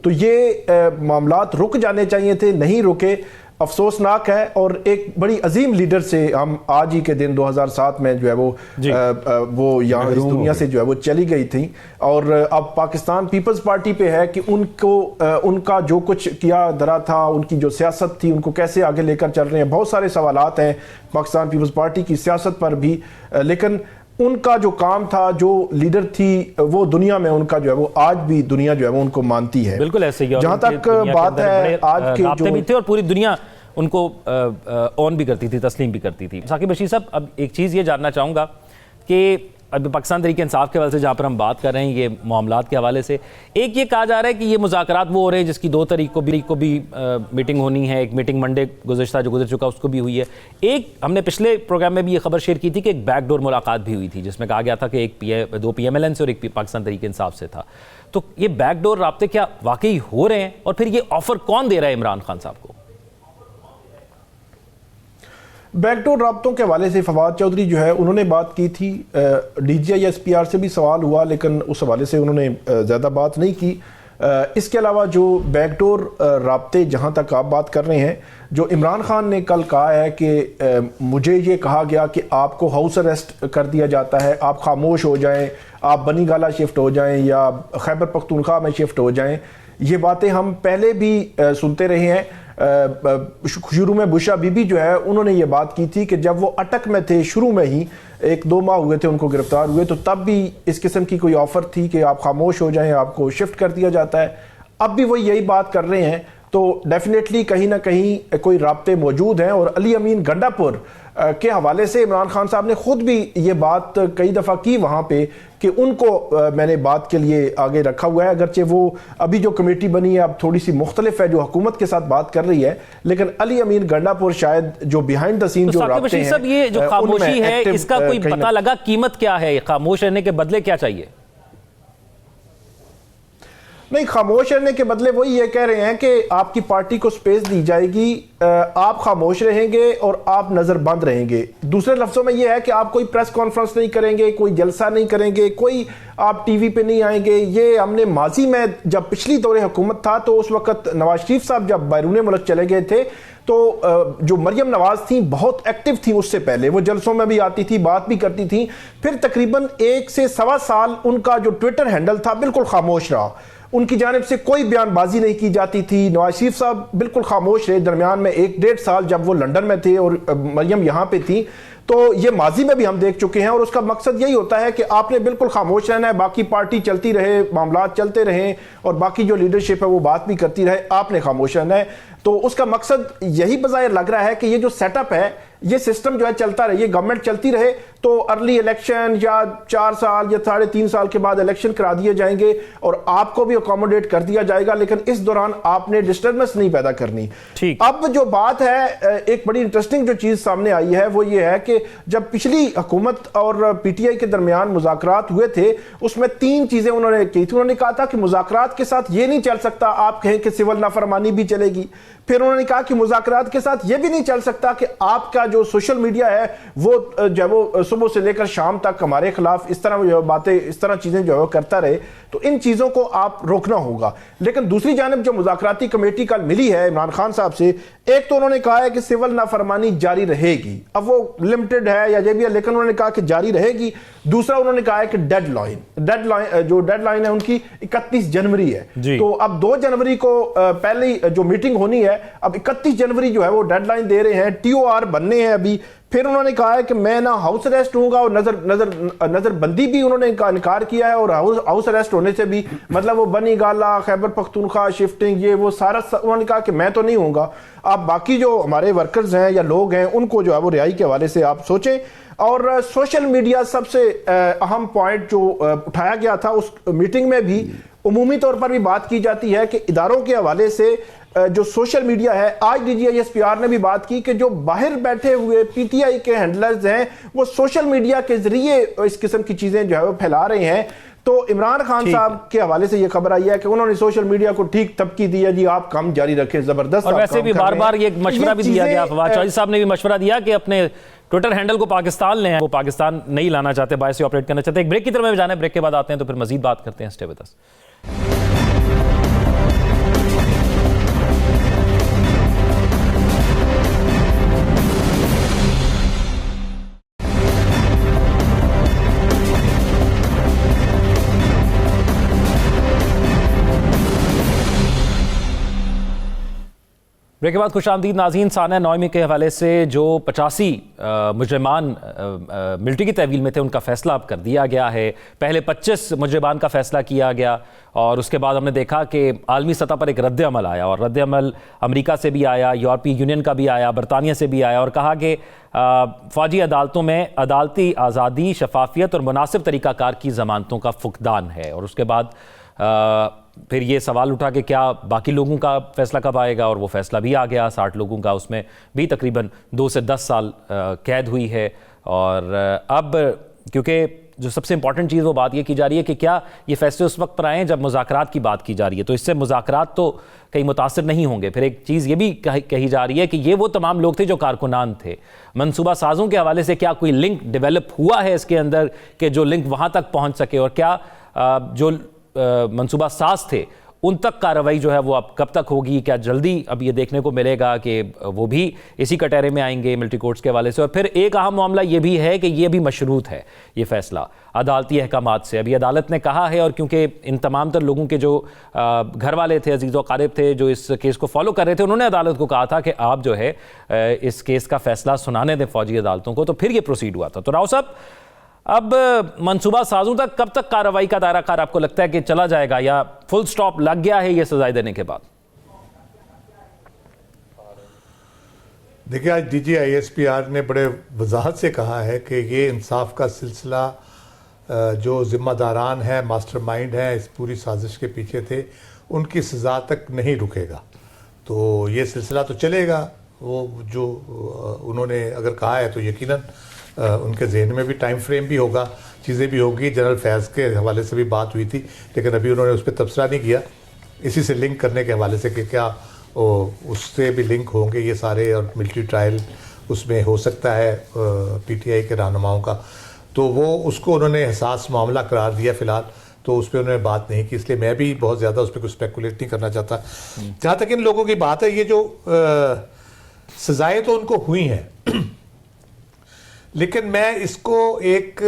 تو یہ معاملات رک جانے چاہیے تھے, نہیں رکے, افسوسناک ہے. اور ایک بڑی عظیم لیڈر سے ہم آج ہی کے دن 2007 میں جو ہے وہ یہاں اس دنیا سے جو ہے وہ چلی گئی تھیں. اور اب پاکستان پیپلز پارٹی پہ ہے کہ ان کا جو کچھ کیا درا تھا, ان کی جو سیاست تھی, ان کو کیسے آگے لے کر چل رہے ہیں. بہت سارے سوالات ہیں پاکستان پیپلز پارٹی کی سیاست پر بھی, لیکن ان کا جو کام تھا, جو لیڈر تھی, وہ دنیا میں ان کا جو ہے وہ آج بھی دنیا جو ہے وہ ان کو مانتی ہے. بالکل ایسے ہی. جہاں تک بات ہے آج کے جو بھی تھے اور پوری دنیا ان کو آن بھی کرتی تھی, تسلیم بھی کرتی تھی. ثاقب بشیر صاحب, اب ایک چیز یہ جاننا چاہوں گا کہ اب پاکستان تحریک انصاف کے حوالے سے جہاں پر ہم بات کر رہے ہیں یہ معاملات کے حوالے سے, ایک یہ کہا جا رہا ہے کہ یہ مذاکرات وہ ہو رہے ہیں جس کی 2 تاریخ کو بھی میٹنگ ہونی ہے. ایک میٹنگ منڈے گزشتہ جو گزر چکا اس کو بھی ہوئی ہے. ایک ہم نے پچھلے پروگرام میں بھی یہ خبر شیئر کی تھی کہ ایک بیک ڈور ملاقات بھی ہوئی تھی جس میں کہا گیا تھا کہ 2 پی ایم ایل این سے اور ایک پاکستان تحریک انصاف سے تھا. تو یہ بیک ڈور رابطے کیا واقعی ہو رہے ہیں, اور پھر یہ آفر کون دے رہا ہے عمران خان صاحب کو؟ بیک ڈور رابطوں کے حوالے سے فواد چودھری جو ہے انہوں نے بات کی تھی. D G I S P R سے بھی سوال ہوا لیکن اس حوالے سے انہوں نے زیادہ بات نہیں کی. اس کے علاوہ جو بیک ڈور رابطے جہاں تک آپ بات کر رہے ہیں, جو عمران خان نے کل کہا ہے کہ مجھے یہ کہا گیا کہ آپ کو ہاؤس اریسٹ کر دیا جاتا ہے, آپ خاموش ہو جائیں, آپ بنی گالہ شفٹ ہو جائیں یا خیبر پختونخوا میں شفٹ ہو جائیں. یہ باتیں ہم پہلے بھی سنتے رہے ہیں. شروع میں بشرا بی بی جو ہے انہوں نے یہ بات کی تھی کہ جب وہ اٹک میں تھے, شروع میں ہی 1-2 ماہ ہوئے تھے ان کو گرفتار ہوئے, تو تب بھی اس قسم کی کوئی آفر تھی کہ آپ خاموش ہو جائیں, آپ کو شفٹ کر دیا جاتا ہے. اب بھی وہ یہی بات کر رہے ہیں. تو ڈیفینیٹلی کہیں نہ کہیں کوئی رابطے موجود ہیں. اور علی امین گنڈا پور کے حوالے سے عمران خان صاحب نے خود بھی یہ بات کئی دفعہ کی وہاں پہ کہ ان کو میں نے بات کے لیے آگے رکھا ہوا ہے. اگرچہ وہ ابھی جو کمیٹی بنی ہے اب تھوڑی سی مختلف ہے, جو حکومت کے ساتھ بات کر رہی ہے, لیکن علی امین گنڈا پور شاید جو بیہائنڈ دا سین جو رابطے ہیں, یہ جو خاموشی ہے اس کا کوئی پتہ لگا قیمت کیا ہے؟ خاموش رہنے کے بدلے کیا چاہیے؟ نہیں, خاموش رہنے کے بدلے وہی یہ کہہ رہے ہیں کہ آپ کی پارٹی کو سپیس دی جائے گی, آپ خاموش رہیں گے اور آپ نظر بند رہیں گے. دوسرے لفظوں میں یہ ہے کہ آپ کوئی پریس کانفرنس نہیں کریں گے, کوئی جلسہ نہیں کریں گے, کوئی آپ ٹی وی پہ نہیں آئیں گے. یہ ہم نے ماضی میں جب پچھلی دور حکومت تھا تو اس وقت نواز شریف صاحب جب بیرون ملک چلے گئے تھے تو جو مریم نواز تھیں بہت ایکٹیو تھیں. اس سے پہلے وہ جلسوں میں بھی آتی تھی, بات بھی کرتی تھیں. پھر تقریباً 1 سے 1.25 سال ان کا جو ٹویٹر ہینڈل تھا بالکل خاموش رہا, ان کی جانب سے کوئی بیان بازی نہیں کی جاتی تھی. نواز شریف صاحب بالکل خاموش رہے. درمیان میں 1-1.5 سال جب وہ لنڈن میں تھے اور مریم یہاں پہ تھی, تو یہ ماضی میں بھی ہم دیکھ چکے ہیں. اور اس کا مقصد یہی ہوتا ہے کہ آپ نے بالکل خاموش رہنا ہے, باقی پارٹی چلتی رہے, معاملات چلتے رہیں, اور باقی جو لیڈرشپ ہے وہ بات بھی کرتی رہے, آپ نے خاموش رہنا ہے. تو اس کا مقصد یہی بظاہر لگ رہا ہے کہ یہ جو سیٹ اپ ہے, یہ سسٹم جو ہے چلتا رہے, یہ گورنمنٹ چلتی رہے, تو ارلی الیکشن یا 4 سال یا 3.5 سال کے بعد الیکشن کرا دیے جائیں گے اور آپ کو بھی اکوموڈیٹ کر دیا جائے گا, لیکن اس دوران آپ نے ڈسٹربنس نہیں پیدا کرنی. اب جو بات ہے, ایک بڑی انٹرسٹنگ جو چیز سامنے آئی ہے وہ یہ ہے کہ جب پچھلی حکومت اور پی ٹی آئی کے درمیان مذاکرات ہوئے تھے, اس میں 3 چیزیں انہوں نے کی تھی. انہوں نے کہا تھا کہ مذاکرات کے ساتھ یہ نہیں چل سکتا آپ کہیں کہ سول نافرمانی بھی چلے گی. پھر انہوں نے کہا کہ مذاکرات کے ساتھ یہ بھی نہیں چل سکتا کہ آپ کا جو سوشل میڈیا ہے وہ جو ہے وہ صبح سے لے کر شام تک ہمارے خلاف اس طرح جو باتیں, اس طرح چیزیں جو ہے وہ کرتا رہے, تو ان چیزوں کو آپ روکنا ہوگا. لیکن دوسری جانب جو مذاکراتی کمیٹی کل ملی ہے عمران خان صاحب سے, ایک تو انہوں نے کہا ہے کہ سول نافرمانی جاری رہے گی, اب وہ لمیٹڈ ہے یا یہ بھی ہے, لیکن انہوں نے کہا کہ جاری رہے گی. دوسرا انہوں نے کہا ہے کہ ڈیڈ لائن ہے ان کی 31 جنوری ہے. تو اب 2 جنوری کو پہلی جو میٹنگ ہونی ہے, اب 31 جنوری جو ہے وہ ڈیڈ لائن دے رہے ہیں. ٹی او آر بننے ہیں ابھی. پھر انہوں نے کہا ہے کہ میں نہ ہاؤس اریسٹ ہوں گا, اور نظر بندی بھی انہوں نے انکار کیا ہے, اور ہاؤس اریسٹ ہونے سے بھی مطلب وہ بنی گالہ, خیبر پختونخوا شفٹنگ, یہ وہ سارا انہوں نے کہا کہ میں تو نہیں ہوں گا. آپ باقی جو ہمارے ورکرز ہیں یا لوگ ہیں ان کو جو ہے وہ رہائی کے حوالے سے آپ سوچیں. اور سوشل میڈیا سب سے اہم پوائنٹ جو اٹھایا گیا تھا اس میٹنگ میں بھی, عمومی طور پر بھی بات کی جاتی ہے کہ اداروں کے حوالے سے جو سوشل میڈیا ہے، آج D G I S P R نے بھی بات کی کہ جو باہر بیٹھے ہوئے پی ٹی آئی کے ہینڈلرز ہیں وہ سوشل میڈیا کے ذریعے اس قسم کی چیزیں جو ہے وہ پھیلا رہے ہیں. تو عمران خان صاحب کے حوالے سے یہ خبر آئی ہے کہ انہوں نے سوشل میڈیا کو ٹھیک تھپکی دی ہے، جی آپ کام جاری رکھیں، زبردست. اور ویسے بھی بار بار یہ مشورہ بھی دیا گیا، فواد چودھری صاحب نے بھی مشورہ دیا کہ اپنے ٹویٹر ہینڈل کو پاکستان لیں، وہ پاکستان نہیں لانا چاہتے، باہر سے آپریٹ کرنا چاہتے. ایک بریک کی طرف میں جانا ہے، بریک کے بعد آتے ہیں تو پھر مزید بات کرتے ہیں. Stay with us. بریک کے بعد خوش آمدید ناظرین. سانحہ 9 کے حوالے سے جو 85 مجرمان ملٹری کی تحویل میں تھے ان کا فیصلہ اب کر دیا گیا ہے. پہلے 25 مجرمان کا فیصلہ کیا گیا اور اس کے بعد ہم نے دیکھا کہ عالمی سطح پر ایک رد عمل آیا، اور رد عمل امریکہ سے بھی آیا، یورپی یونین کا بھی آیا، برطانیہ سے بھی آیا، اور کہا کہ فوجی عدالتوں میں عدالتی آزادی، شفافیت اور مناسب طریقہ کار کی ضمانتوں کا فقدان ہے. اور اس کے بعد پھر یہ سوال اٹھا کہ کیا باقی لوگوں کا فیصلہ کب آئے گا، اور وہ فیصلہ بھی آ گیا. 60 لوگوں کا، اس میں بھی تقریباً 2 سے 10 سال قید ہوئی ہے. اور اب کیونکہ جو سب سے امپورٹنٹ چیز وہ بات یہ کی جا رہی ہے کہ کیا یہ فیصلے اس وقت پر آئے ہیں جب مذاکرات کی بات کی جا رہی ہے، تو اس سے مذاکرات تو کہیں متاثر نہیں ہوں گے. پھر ایک چیز یہ بھی کہی جا رہی ہے کہ یہ وہ تمام لوگ تھے جو کارکنان تھے. منصوبہ سازوں کے حوالے سے کیا کوئی لنک ڈیولپ ہوا ہے اس کے اندر کہ جو لنک وہاں تک پہنچ سکے، اور کیا جو منصوبہ ساز تھے ان تک کارروائی جو ہے وہ اب کب تک ہوگی؟ کیا جلدی اب یہ دیکھنے کو ملے گا کہ وہ بھی اسی کٹہرے میں آئیں گے ملٹری کورٹس کے حوالے سے؟ اور پھر ایک اہم معاملہ یہ بھی ہے کہ یہ بھی مشروط ہے یہ فیصلہ عدالتی احکامات سے. ابھی عدالت نے کہا ہے، اور کیونکہ ان تمام تر لوگوں کے جو گھر والے تھے، عزیز و اقارب تھے جو اس کیس کو فالو کر رہے تھے، انہوں نے عدالت کو کہا تھا کہ آپ جو ہے اس کیس کا فیصلہ سنانے دیں فوجی عدالتوں کو. تو پھر یہ پروسیڈ ہوا تھا. تو راؤ صاحب، اب منصوبہ سازوں تک کب تک کارروائی کا دائرہ کار آپ کو لگتا ہے کہ چلا جائے گا، یا فل سٹاپ لگ گیا ہے یہ سزائیں دینے کے بعد؟ دیکھیں، آج D G I S P R نے بڑے وضاحت سے کہا ہے کہ یہ انصاف کا سلسلہ جو ذمہ داران ہیں، ماسٹر مائنڈ ہیں اس پوری سازش کے پیچھے تھے، ان کی سزا تک نہیں رکے گا. تو یہ سلسلہ تو چلے گا. وہ جو انہوں نے اگر کہا ہے تو یقیناً ان کے ذہن میں بھی ٹائم فریم بھی ہوگا، چیزیں بھی ہوگی. جنرل فیض کے حوالے سے بھی بات ہوئی تھی، لیکن ابھی انہوں نے اس پہ تبصرہ نہیں کیا. اسی سے لنک کرنے کے حوالے سے کہ کیا اس سے بھی لنک ہوں گے یہ سارے، اور ملٹری ٹرائل اس میں ہو سکتا ہے پی ٹی آئی کے رہنماؤں کا. تو وہ اس کو انہوں نے حساس معاملہ قرار دیا فی الحال، تو اس پہ انہوں نے بات نہیں کی. اس لیے میں بھی بہت زیادہ اس پہ کچھ اسپیکولیٹ نہیں کرنا چاہتا. جہاں تک ان لوگوں کی بات ہے، یہ جو سزائیں تو ان کو ہوئی ہیں، لیکن میں اس کو ایک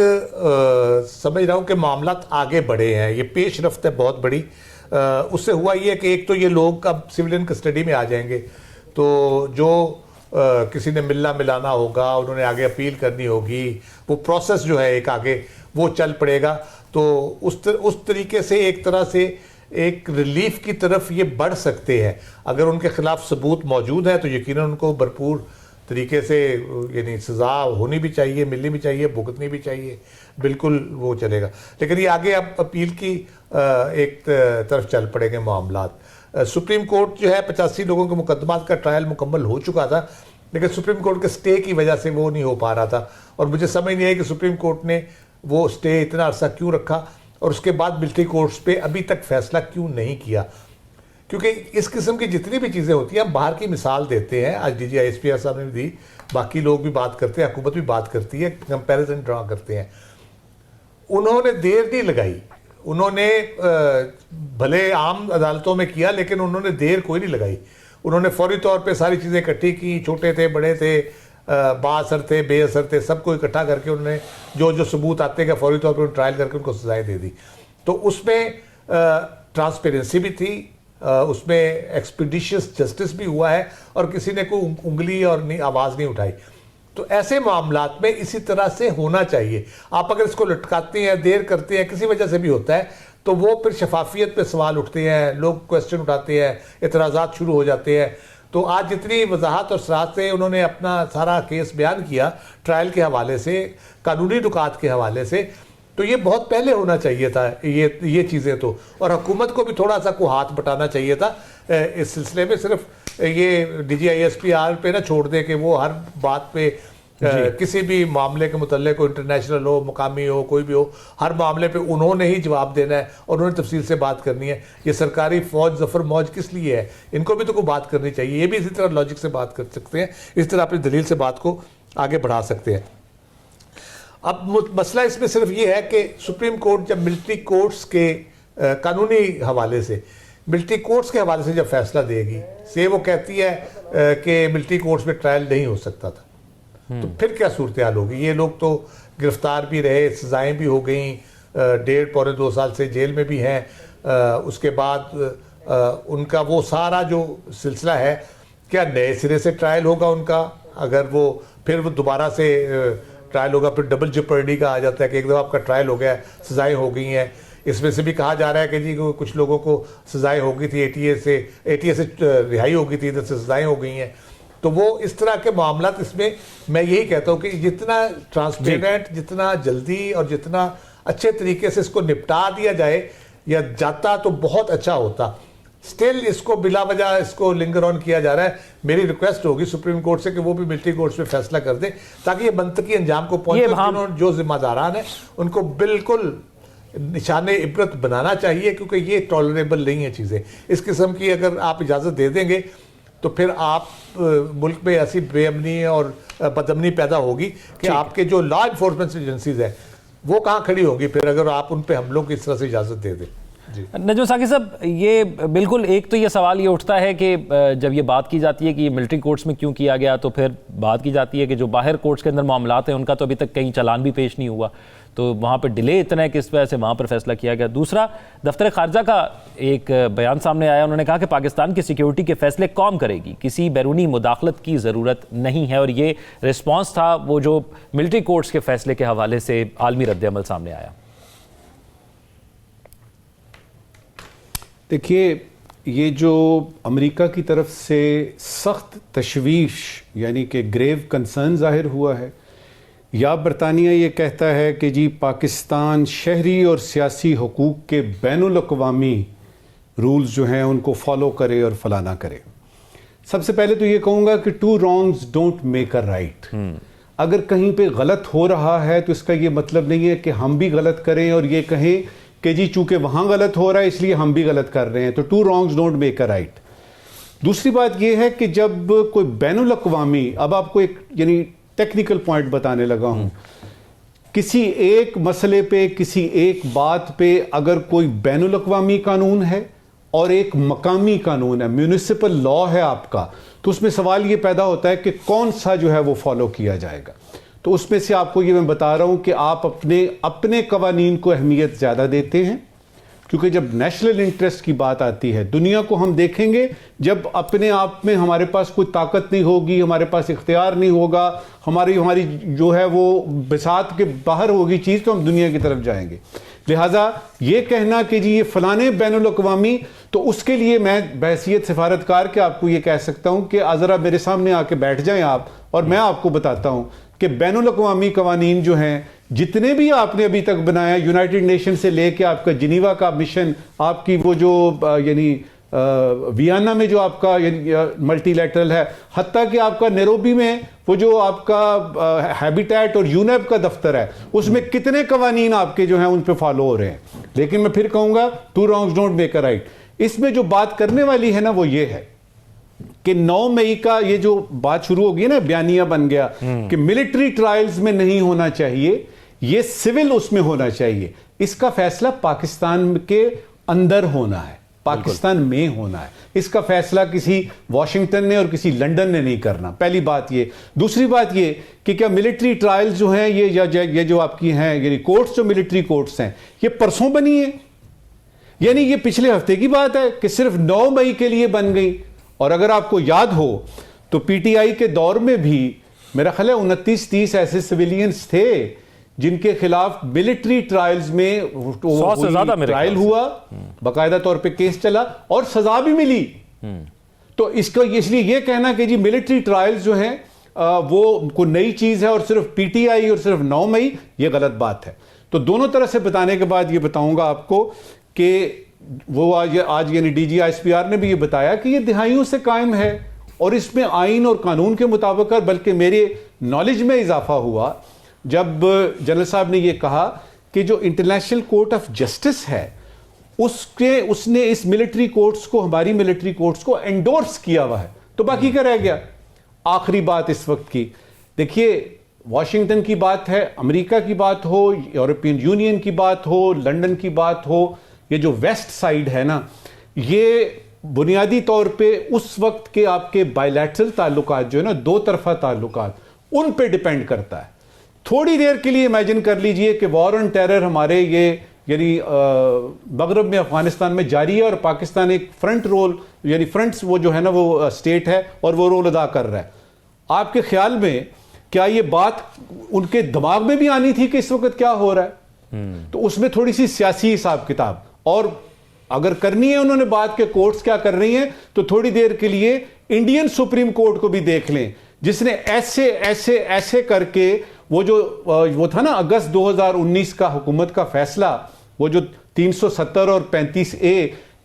سمجھ رہا ہوں کہ معاملات آگے بڑھے ہیں. یہ پیش رفت ہے بہت بڑی. اس سے ہوا یہ کہ ایک تو یہ لوگ اب سویلین کسٹڈی میں آ جائیں گے، تو جو کسی نے ملنا ملانا ہوگا، انہوں نے آگے اپیل کرنی ہوگی، وہ پروسیس جو ہے ایک آگے وہ چل پڑے گا. تو اس طریقے سے ایک طرح سے ایک ریلیف کی طرف یہ بڑھ سکتے ہیں. اگر ان کے خلاف ثبوت موجود ہے تو یقیناً ان کو بھرپور طریقے سے یعنی سزا ہونی بھی چاہیے، ملنی بھی چاہیے، بھگتنی بھی چاہیے، بالکل وہ چلے گا. لیکن یہ آگے اب اپیل کی ایک طرف چل پڑیں گے معاملات. سپریم کورٹ جو ہے 85 لوگوں کے مقدمات کا ٹرائل مکمل ہو چکا تھا، لیکن سپریم کورٹ کے سٹے کی وجہ سے وہ نہیں ہو پا رہا تھا. اور مجھے سمجھ نہیں آئی کہ سپریم کورٹ نے وہ سٹے اتنا عرصہ کیوں رکھا، اور اس کے بعد ملٹری کورٹس پہ ابھی تک فیصلہ کیوں نہیں کیا. کیونکہ اس قسم کی جتنی بھی چیزیں ہوتی ہیں، ہم باہر کی مثال دیتے ہیں. آج D G I S P R صاحب نے بھی دی، باقی لوگ بھی بات کرتے ہیں، حکومت بھی بات کرتی ہے، کمپیریزن ڈرا کرتے ہیں. انہوں نے دیر نہیں لگائی. انہوں نے بھلے عام عدالتوں میں کیا، لیکن انہوں نے دیر کوئی نہیں لگائی. انہوں نے فوری طور پہ ساری چیزیں اکٹھی کی. چھوٹے تھے، بڑے تھے، با اثر تھے، بے اثر تھے، سب کو اکٹھا کر کے انہوں نے جو ثبوت آتے ہیں فوری طور پہ ٹرائل کر کے ان کو سزائیں دے دی. تو اس میں ٹرانسپیرنسی بھی تھی، اس میں ایکسپیڈیشس جسٹس بھی ہوا ہے، اور کسی نے کوئی انگلی اور آواز نہیں اٹھائی. تو ایسے معاملات میں اسی طرح سے ہونا چاہیے. آپ اگر اس کو لٹکاتے ہیں، دیر کرتے ہیں، کسی وجہ سے بھی ہوتا ہے، تو وہ پھر شفافیت پہ سوال اٹھتے ہیں، لوگ کویسچن اٹھاتے ہیں، اعتراضات شروع ہو جاتے ہیں. تو آج جتنی وضاحت اور صراحت سے انہوں نے اپنا سارا کیس بیان کیا ٹرائل کے حوالے سے، قانونی نکات کے حوالے سے، تو یہ بہت پہلے ہونا چاہیے تھا یہ چیزیں تو، اور حکومت کو بھی تھوڑا سا کو ہاتھ بٹانا چاہیے تھا اس سلسلے میں. صرف یہ D G I S P R پہ نہ چھوڑ دے کہ وہ ہر بات پہ کسی بھی معاملے کے متعلق ہو، انٹرنیشنل ہو، مقامی ہو، کوئی بھی ہو، ہر معاملے پہ انہوں نے ہی جواب دینا ہے اور انہوں نے تفصیل سے بات کرنی ہے. یہ سرکاری فوج ظفر موج کس لیے ہے؟ ان کو بھی تو کوئی بات کرنی چاہیے. یہ بھی اسی طرح لاجک سے بات کر سکتے ہیں، اس طرح اپنی دلیل سے بات کو آگے بڑھا سکتے ہیں. اب مسئلہ اس میں صرف یہ ہے کہ سپریم کورٹ جب ملٹری کورٹس کے قانونی حوالے سے، ملٹری کورٹس کے حوالے سے جب فیصلہ دے گی، سے وہ کہتی ہے کہ ملٹری کورٹس میں ٹرائل نہیں ہو سکتا تھا، تو پھر کیا صورتحال ہوگی؟ یہ لوگ تو گرفتار بھی رہے، سزائیں بھی ہو گئیں، 1.5-2 سال سے جیل میں بھی ہیں. اس کے بعد ان کا وہ سارا جو سلسلہ ہے، کیا نئے سرے سے ٹرائل ہوگا ان کا؟ اگر وہ پھر وہ دوبارہ سے ٹرائل ہوگا، پھر ڈبل جپرڈی کا آ جاتا ہے کہ ایک دفعہ آپ کا ٹرائل ہو گیا، سزائیں ہو گئی ہیں. اس میں سے بھی کہا جا رہا ہے کہ جی کچھ لوگوں کو سزائیں ہو گئی تھی، اے ٹی اے سے رہائی ہو گئی تھی، ادھر سے سزائیں ہو گئی ہیں. تو وہ اس طرح کے معاملات، اس میں یہی کہتا ہوں کہ جتنا ٹرانسپیرنٹ، جتنا جلدی اور جتنا اچھے طریقے سے اس کو نپٹا دیا جائے یا جاتا تو بہت اچھا ہوتا. سٹل اس کو بلا وجہ اس کو لنگر آن کیا جا رہا ہے. میری ریکویسٹ ہوگی سپریم کورٹ سے کہ وہ بھی ملٹری کورٹس میں فیصلہ کر دیں تاکہ یہ منطقی انجام کو پہنچے. جو ذمہ داران ہیں ان کو بالکل نشان عبرت بنانا چاہیے، کیونکہ یہ ٹالریبل نہیں ہے چیزیں. اس قسم کی اگر آپ اجازت دے دیں گے تو پھر آپ ملک میں ایسی بے امنی اور بد امنی پیدا ہوگی کہ آپ کے جو لا انفورسمنٹ ایجنسیز ہیں وہ کہاں کھڑی ہوگی پھر اگر آپ ان پہ حملوں کی اس طرح سے اجازت دے دیں. نجم ثاقب صاحب، یہ بالکل ایک تو یہ سوال یہ اٹھتا ہے کہ جب یہ بات کی جاتی ہے کہ یہ ملٹری کورٹس میں کیوں کیا گیا، تو پھر بات کی جاتی ہے کہ جو باہر کورٹس کے اندر معاملات ہیں ان کا تو ابھی تک کہیں چلان بھی پیش نہیں ہوا، تو وہاں پہ ڈیلے اتنا ہے کہ اس وجہ سے وہاں پر فیصلہ کیا گیا. دوسرا، دفتر خارجہ کا ایک بیان سامنے آیا، انہوں نے کہا کہ پاکستان کی سیکیورٹی کے فیصلے قوم کرے گی، کسی بیرونی مداخلت کی ضرورت نہیں ہے، اور یہ رسپانس تھا وہ جو ملٹری کورٹس کے فیصلے کے حوالے سے عالمی رد عمل سامنے آیا. دیکھیے، یہ جو امریکہ کی طرف سے سخت تشویش یعنی کہ گریو کنسرن ظاہر ہوا ہے، یا برطانیہ یہ کہتا ہے کہ جی پاکستان شہری اور سیاسی حقوق کے بین الاقوامی رولز جو ہیں ان کو فالو کرے اور فلانا کرے. سب سے پہلے تو یہ کہوں گا کہ 2 wrongs don't make a right. اگر کہیں پہ غلط ہو رہا ہے تو اس کا یہ مطلب نہیں ہے کہ ہم بھی غلط کریں اور یہ کہیں کہ جی چونکہ وہاں غلط ہو رہا ہے اس لیے ہم بھی غلط کر رہے ہیں. تو 2 wrongs don't make a right. دوسری بات یہ ہے کہ جب کوئی بین الاقوامی، اب آپ کو ایک یعنی ٹیکنیکل پوائنٹ بتانے لگا ہوں، کسی ایک مسئلے پہ، کسی ایک بات پہ اگر کوئی بین الاقوامی قانون ہے اور ایک مقامی قانون ہے، میونسپل لا ہے آپ کا، تو اس میں سوال یہ پیدا ہوتا ہے کہ کون سا جو ہے وہ فالو کیا جائے گا. تو اس میں سے آپ کو یہ میں بتا رہا ہوں کہ آپ اپنے قوانین کو اہمیت زیادہ دیتے ہیں، کیونکہ جب نیشنل انٹرسٹ کی بات آتی ہے، دنیا کو ہم دیکھیں گے جب اپنے آپ میں ہمارے پاس کوئی طاقت نہیں ہوگی، ہمارے پاس اختیار نہیں ہوگا، ہماری جو ہے وہ بساط کے باہر ہوگی چیز، تو ہم دنیا کی طرف جائیں گے. لہٰذا یہ کہنا کہ جی یہ فلانے بین الاقوامی، تو اس کے لیے میں بحیثیت سفارتکار کے آپ کو یہ کہہ سکتا ہوں کہ ذرا میرے سامنے آ کے بیٹھ جائیں آپ، اور میں آپ کو بتاتا ہوں کہ بین الاقوامی قوانین جو ہیں جتنے بھی آپ نے ابھی تک بنایا، یونائٹڈ نیشن سے لے کے آپ کا جنیوا کا مشن، آپ کی وہ جو یعنی ویانا میں جو آپ کا ملٹی لیٹرل ہے، حتیٰ کہ آپ کا نیروبی میں وہ جو آپ کا ہیبیٹیٹ اور یونیپ کا دفتر ہے، اس میں کتنے قوانین آپ کے جو ہیں ان پہ فالو ہو رہے ہیں. لیکن میں پھر کہوں گا 2 wrongs don't make a right. اس میں جو بات کرنے والی ہے نا وہ یہ ہے کہ 9 مئی کا یہ جو بات شروع ہوگی نا، بیانیہ بن گیا کہ ملٹری ٹرائلز میں نہیں ہونا چاہیے، یہ سول اس میں ہونا چاہیے. اس کا فیصلہ پاکستان کے اندر ہونا ہے، پاکستان میں ہونا ہے. اس کا فیصلہ کسی واشنگٹن نے اور کسی لنڈن نے نہیں کرنا. پہلی بات یہ. دوسری بات یہ کہ کیا ملٹری ٹرائلز جو ہیں یہ جو آپ کی ہیں یعنی کورٹس، جو ملٹری کورٹس ہیں، یہ پرسوں بنی ہیں؟ یعنی یہ پچھلے ہفتے کی بات ہے کہ صرف 9 مئی کے لیے بن گئی. اور اگر آپ کو یاد ہو تو پی ٹی آئی کے دور میں بھی میرا خیال ہے 29-30 ایسے سویلینز تھے جن کے خلاف ملٹری ٹرائلز میں 100 سے زیادہ ٹرائل ہوا، باقاعدہ طور پہ کیس چلا اور سزا بھی ملی. تو اس لیے یہ کہنا کہ جی ملٹری ٹرائلز جو ہیں وہ کوئی نئی چیز ہے اور صرف پی ٹی آئی اور صرف 9 مئی، یہ غلط بات ہے. تو دونوں طرح سے بتانے کے بعد یہ بتاؤں گا آپ کو کہ وہ آج یعنی D G I S P R نے بھی یہ بتایا کہ یہ دہائیوں سے قائم ہے اور اس میں آئین اور قانون کے مطابق ہے. بلکہ میرے نالج میں اضافہ ہوا جب جنرل صاحب نے یہ کہا کہ جو انٹرنیشنل کورٹ آف جسٹس ہے اس نے اس ملٹری کورٹس کو, ہماری ملٹری کورٹس کو انڈورس کیا ہوا ہے. تو باقی کیا رہ گیا؟ آخری بات اس وقت کی دیکھیے, واشنگٹن کی بات ہے, امریکہ کی بات ہو, یورپین یونین کی بات ہو, لنڈن کی بات ہو, یہ جو ویسٹ سائیڈ ہے نا, یہ بنیادی طور پہ اس وقت کے آپ کے بائیلیٹرل تعلقات جو ہے نا, دو طرفہ تعلقات, ان پہ ڈیپینڈ کرتا ہے. تھوڑی دیر کے لیے امیجن کر لیجئے کہ وار آن ٹیرر ہمارے یہ یعنی مغرب میں افغانستان میں جاری ہے اور پاکستان ایک فرنٹ رول یعنی فرنٹس وہ جو ہے نا وہ اسٹیٹ ہے اور وہ رول ادا کر رہا ہے. آپ کے خیال میں کیا یہ بات ان کے دماغ میں بھی آنی تھی کہ اس وقت کیا ہو رہا ہے؟ تو اس میں تھوڑی سی سیاسی حساب کتاب, اور اگر کرنی ہے انہوں نے بات کے کورٹس کیا کر رہی ہیں تو تھوڑی دیر کے لیے انڈین سپریم کورٹ کو بھی دیکھ لیں, جس نے ایسے ایسے ایسے کر کے وہ تھا نا اگست 2019 کا حکومت کا فیصلہ, وہ جو 370 اور 35A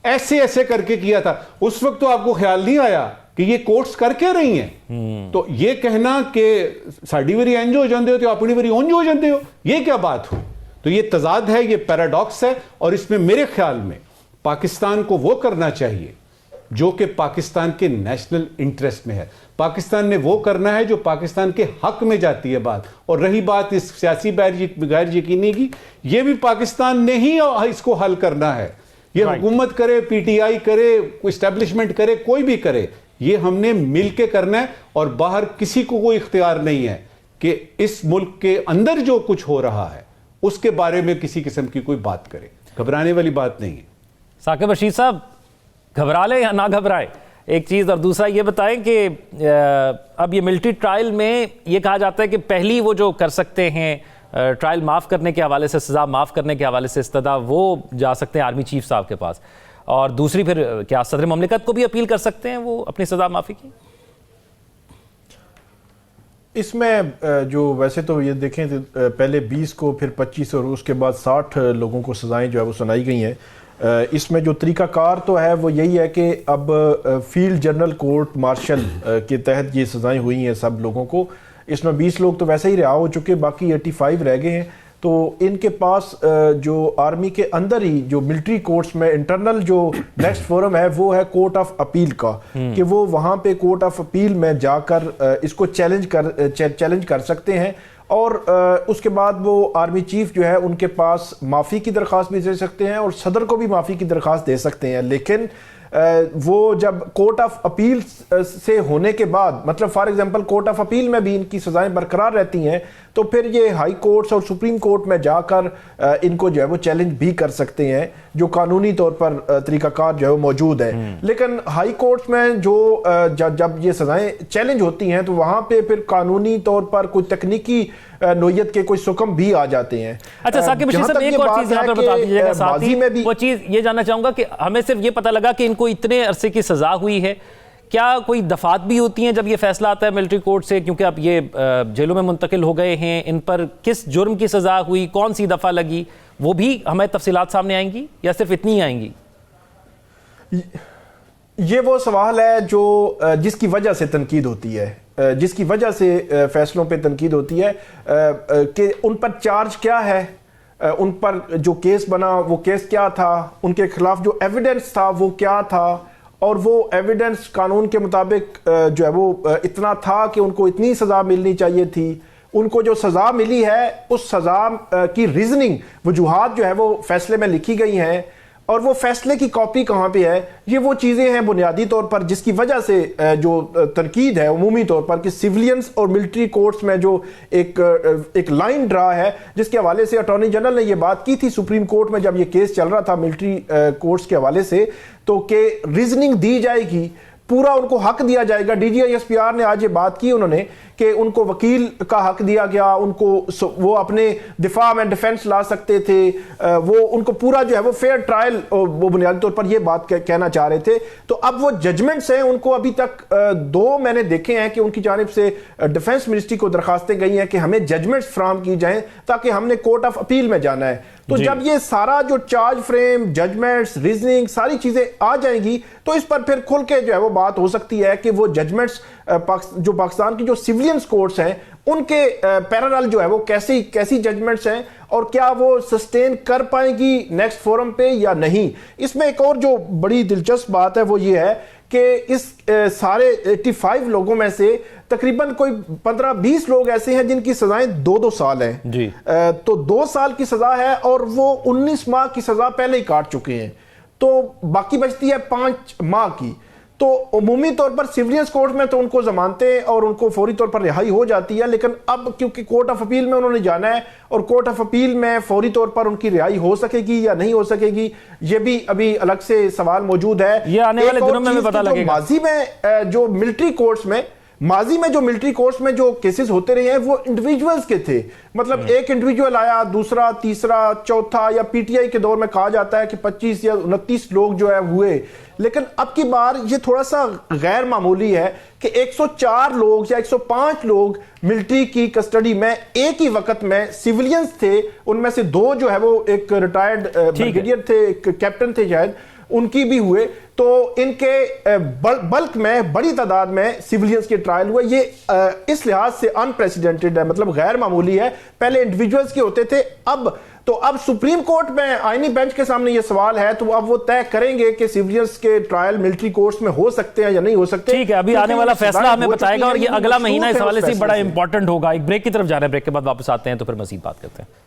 ایسے ایسے کر کے کیا تھا. اس وقت تو آپ کو خیال نہیں آیا کہ یہ کورٹس کر کے رہی ہیں. تو یہ کہنا کہ ساڈی واری انج ہو جاندے ہو تو اپنی واری اونج ہو جاندے ہو, یہ کیا بات ہوئی؟ تو یہ تضاد ہے, یہ پیراڈاکس ہے, اور اس میں میرے خیال میں پاکستان کو وہ کرنا چاہیے جو کہ پاکستان کے نیشنل انٹرسٹ میں ہے. پاکستان نے وہ کرنا ہے جو پاکستان کے حق میں جاتی ہے بات. اور رہی بات اس سیاسی غیر یقینی کی, یہ بھی پاکستان نے ہی اس کو حل کرنا ہے. یہ حکومت کرے, پی ٹی آئی کرے, کوئی اسٹیبلشمنٹ کرے, کوئی بھی کرے, یہ ہم نے مل کے کرنا ہے. اور باہر کسی کو کوئی اختیار نہیں ہے کہ اس ملک کے اندر جو کچھ ہو رہا ہے اس کے بارے میں کسی قسم کی کوئی بات کرے. گھبرانے والی بات نہیں ہے. ثاقب رشید صاحب, گھبرا لیں یا نہ گھبرائیں, ایک چیز, اور دوسرا یہ بتائیں کہ اب یہ ملٹری ٹرائل میں یہ کہا جاتا ہے کہ پہلی وہ جو کر سکتے ہیں ٹرائل معاف کرنے کے حوالے سے, سزا معاف کرنے کے حوالے سے استدعا, وہ جا سکتے ہیں آرمی چیف صاحب کے پاس, اور دوسری پھر کیا صدر مملکت کو بھی اپیل کر سکتے ہیں وہ اپنی سزا معافی کی؟ اس میں جو ویسے تو یہ دیکھیں پہلے 20 کو پھر 25 اور اس کے بعد 60 لوگوں کو سزائیں جو ہے وہ سنائی گئی ہیں. اس میں جو طریقہ کار تو ہے وہ یہی ہے کہ اب field general court marshal K تحت یہ سزائیں ہوئی ہیں سب لوگوں کو. اس میں 20 لوگ تو ویسے ہی رہا ہو چکے, باقی 85 رہ گئے ہیں. تو ان کے پاس جو آرمی کے اندر ہی جو ملٹری کورٹس میں انٹرنل جو نیکسٹ فورم ہے وہ ہے کورٹ آف اپیل کا, کہ وہ وہاں پہ کورٹ آف اپیل میں جا کر اس کو چیلنج کر سکتے ہیں. اور اس کے بعد وہ آرمی چیف جو ہے ان کے پاس معافی کی درخواست بھی دے سکتے ہیں اور صدر کو بھی معافی کی درخواست دے سکتے ہیں. لیکن وہ جب کورٹ آف اپیل سے ہونے کے بعد, مطلب for example court of appeal میں بھی ان کی سزائیں برقرار رہتی ہیں, تو پھر یہ ہائی کورٹس اور سپریم کورٹ میں جا کر ان کو جو ہے وہ چیلنج بھی کر سکتے ہیں, جو قانونی طور پر طریقہ کار جو ہے وہ موجود ہے. لیکن ہائی کورٹس میں جو جب یہ سزائیں چیلنج ہوتی ہیں تو وہاں پہ پھر قانونی طور پر کوئی تکنیکی نوعیت کے کوئی سکم بھی آ جاتے ہیں. اچھا ثاقب رشید صاحب, ایک اور چیز یہاں پر بتا دیجیے گا ساتھ ہی, وہ چیز یہ جاننا چاہوں گا کہ ہمیں صرف یہ پتہ لگا کہ ان کو اتنے عرصے کی سزا ہوئی ہے, کیا کوئی دفعات بھی ہوتی ہیں جب یہ فیصلہ آتا ہے ملٹری کورٹ سے, کیونکہ اب یہ جیلوں میں منتقل ہو گئے ہیں, ان پر کس جرم کی سزا ہوئی, کون سی دفعہ لگی, وہ بھی ہمیں تفصیلات سامنے آئیں گی یا صرف اتنی ہی آئیں گی؟ یہ وہ سوال ہے جو جس کی وجہ سے تنقید ہوتی ہے, جس کی وجہ سے فیصلوں پہ تنقید ہوتی ہے کہ ان پر چارج کیا ہے, ان پر جو کیس بنا وہ کیس کیا تھا, ان کے خلاف جو ایویڈنس تھا وہ کیا تھا, اور وہ ایویڈنس قانون کے مطابق جو ہے وہ اتنا تھا کہ ان کو اتنی سزا ملنی چاہیے تھی. ان کو جو سزا ملی ہے اس سزا کی ریزننگ, وجوہات جو ہے وہ فیصلے میں لکھی گئی ہیں, اور وہ فیصلے کی کاپی کہاں پہ ہے. یہ وہ چیزیں ہیں بنیادی طور پر جس کی وجہ سے جو تنقید ہے عمومی طور پر کہ سیولینز اور ملٹری کورٹس میں جو ایک لائن ڈرا ہے, جس کے حوالے سے اٹارنی جنرل نے یہ بات کی تھی سپریم کورٹ میں جب یہ کیس چل رہا تھا ملٹری کورٹس کے حوالے سے, تو کہ ریزننگ دی جائے گی پورا ان کو حق دیا جائے گا. DGISPR نے آج یہ بات کی انہوں نے کہ ان کو وکیل کا حق دیا گیا, ان کو وہ اپنے دفاع میں ڈیفینس لا سکتے تھے, وہ ان کو پورا جو ہے وہ فیئر ٹرائل, وہ بنیادی طور پر یہ بات کہنا چاہ رہے تھے. تو اب وہ ججمنٹس ہیں, ان کو ابھی تک 2 میں نے دیکھے ہیں کہ ان کی جانب سے ڈیفینس منسٹری کو درخواستیں گئی ہیں کہ ہمیں ججمنٹس فراہم کی جائیں تاکہ ہم نے کورٹ آف اپیل میں جانا ہے. تو جب یہ سارا جو چارج فریم, ججمنٹس, ریزننگ, ساری چیزیں آ جائیں گی تو اس پر پھر کھل کے جو ہے وہ بات ہو سکتی ہے کہ وہ ججمنٹس جو پاکستان کی جو سیولینز کورٹس ہیں ان کے پیرالل جو ہے وہ کیسی ججمنٹس ہیں اور کیا وہ سسٹین کر پائیں گی نیکسٹ فورم پہ یا نہیں. اس میں ایک اور جو بڑی دلچسپ بات ہے وہ یہ ہے کہ اس سارے 85 لوگوں میں سے تقریباً کوئی 15-20 لوگ ایسے ہیں جن کی سزائیں 2-2 سال ہیں جی. تو 2 سال کی سزا ہے اور وہ 19 ماہ کی سزا پہلے ہی کاٹ چکے ہیں, تو باقی بچتی ہے 5 ماہ کی. تو عمومی طور پر سیولینس کورٹ میں تو ان کو ضمانتیں اور ان کو فوری طور پر رہائی ہو جاتی ہے, لیکن اب کیونکہ کورٹ آف اپیل میں انہوں نے جانا ہے اور کورٹ آف اپیل میں فوری طور پر ان کی رہائی ہو سکے گی یا نہیں ہو سکے گی, یہ بھی ابھی الگ سے سوال موجود ہے. یہ آنے والے دنوں میں پتہ لگے گا. ماضی میں جو ملٹری کورٹس میں جو کیسز ہوتے رہے ہیں وہ انڈیویجولز کے تھے, مطلب ایک انڈیویجول آیا, دوسرا, تیسرا, چوتھا, یا PTI کے دور میں کہا جاتا ہے کہ 25 یا 29 لوگ جو ہے ہوئے. لیکن اب کی بار یہ تھوڑا سا غیر معمولی ہے کہ 104 لوگ یا 105 لوگ ملٹری کی کسٹڈی میں ایک ہی وقت میں سیولینز تھے, ان میں سے 2 جو ہے وہ ایک ریٹائرڈ بریگیڈیئر تھے, ایک کیپٹن تھے شاید, ان کی بھی ہوئے. تو ان کے بلک میں بڑی تعداد میں سیولینز کے ٹرائل ہوئے. یہ اس لحاظ سے انپریسیڈنٹڈ ہے, مطلب غیر معمولی ہے. پہلے انڈیویجولز کے ہوتے تھے, اب سپریم کورٹ میں آئینی بینچ کے سامنے یہ سوال ہے, تو اب وہ طے کریں گے کہ سیولینز کے ٹرائل ملٹری کورٹس میں ہو سکتے ہیں یا نہیں ہو سکتے. ٹھیک ہے, ابھی آنے والا فیصلہ ہمیں بتائے گا اور یہ اگلا مہینہ اس حوالے سے بڑا امپورٹنٹ ہوگا. ایک بریک کی طرف جا رہے ہیں, بریک کے بعد واپس آتے ہیں تو پھر مزید بات کرتے ہیں.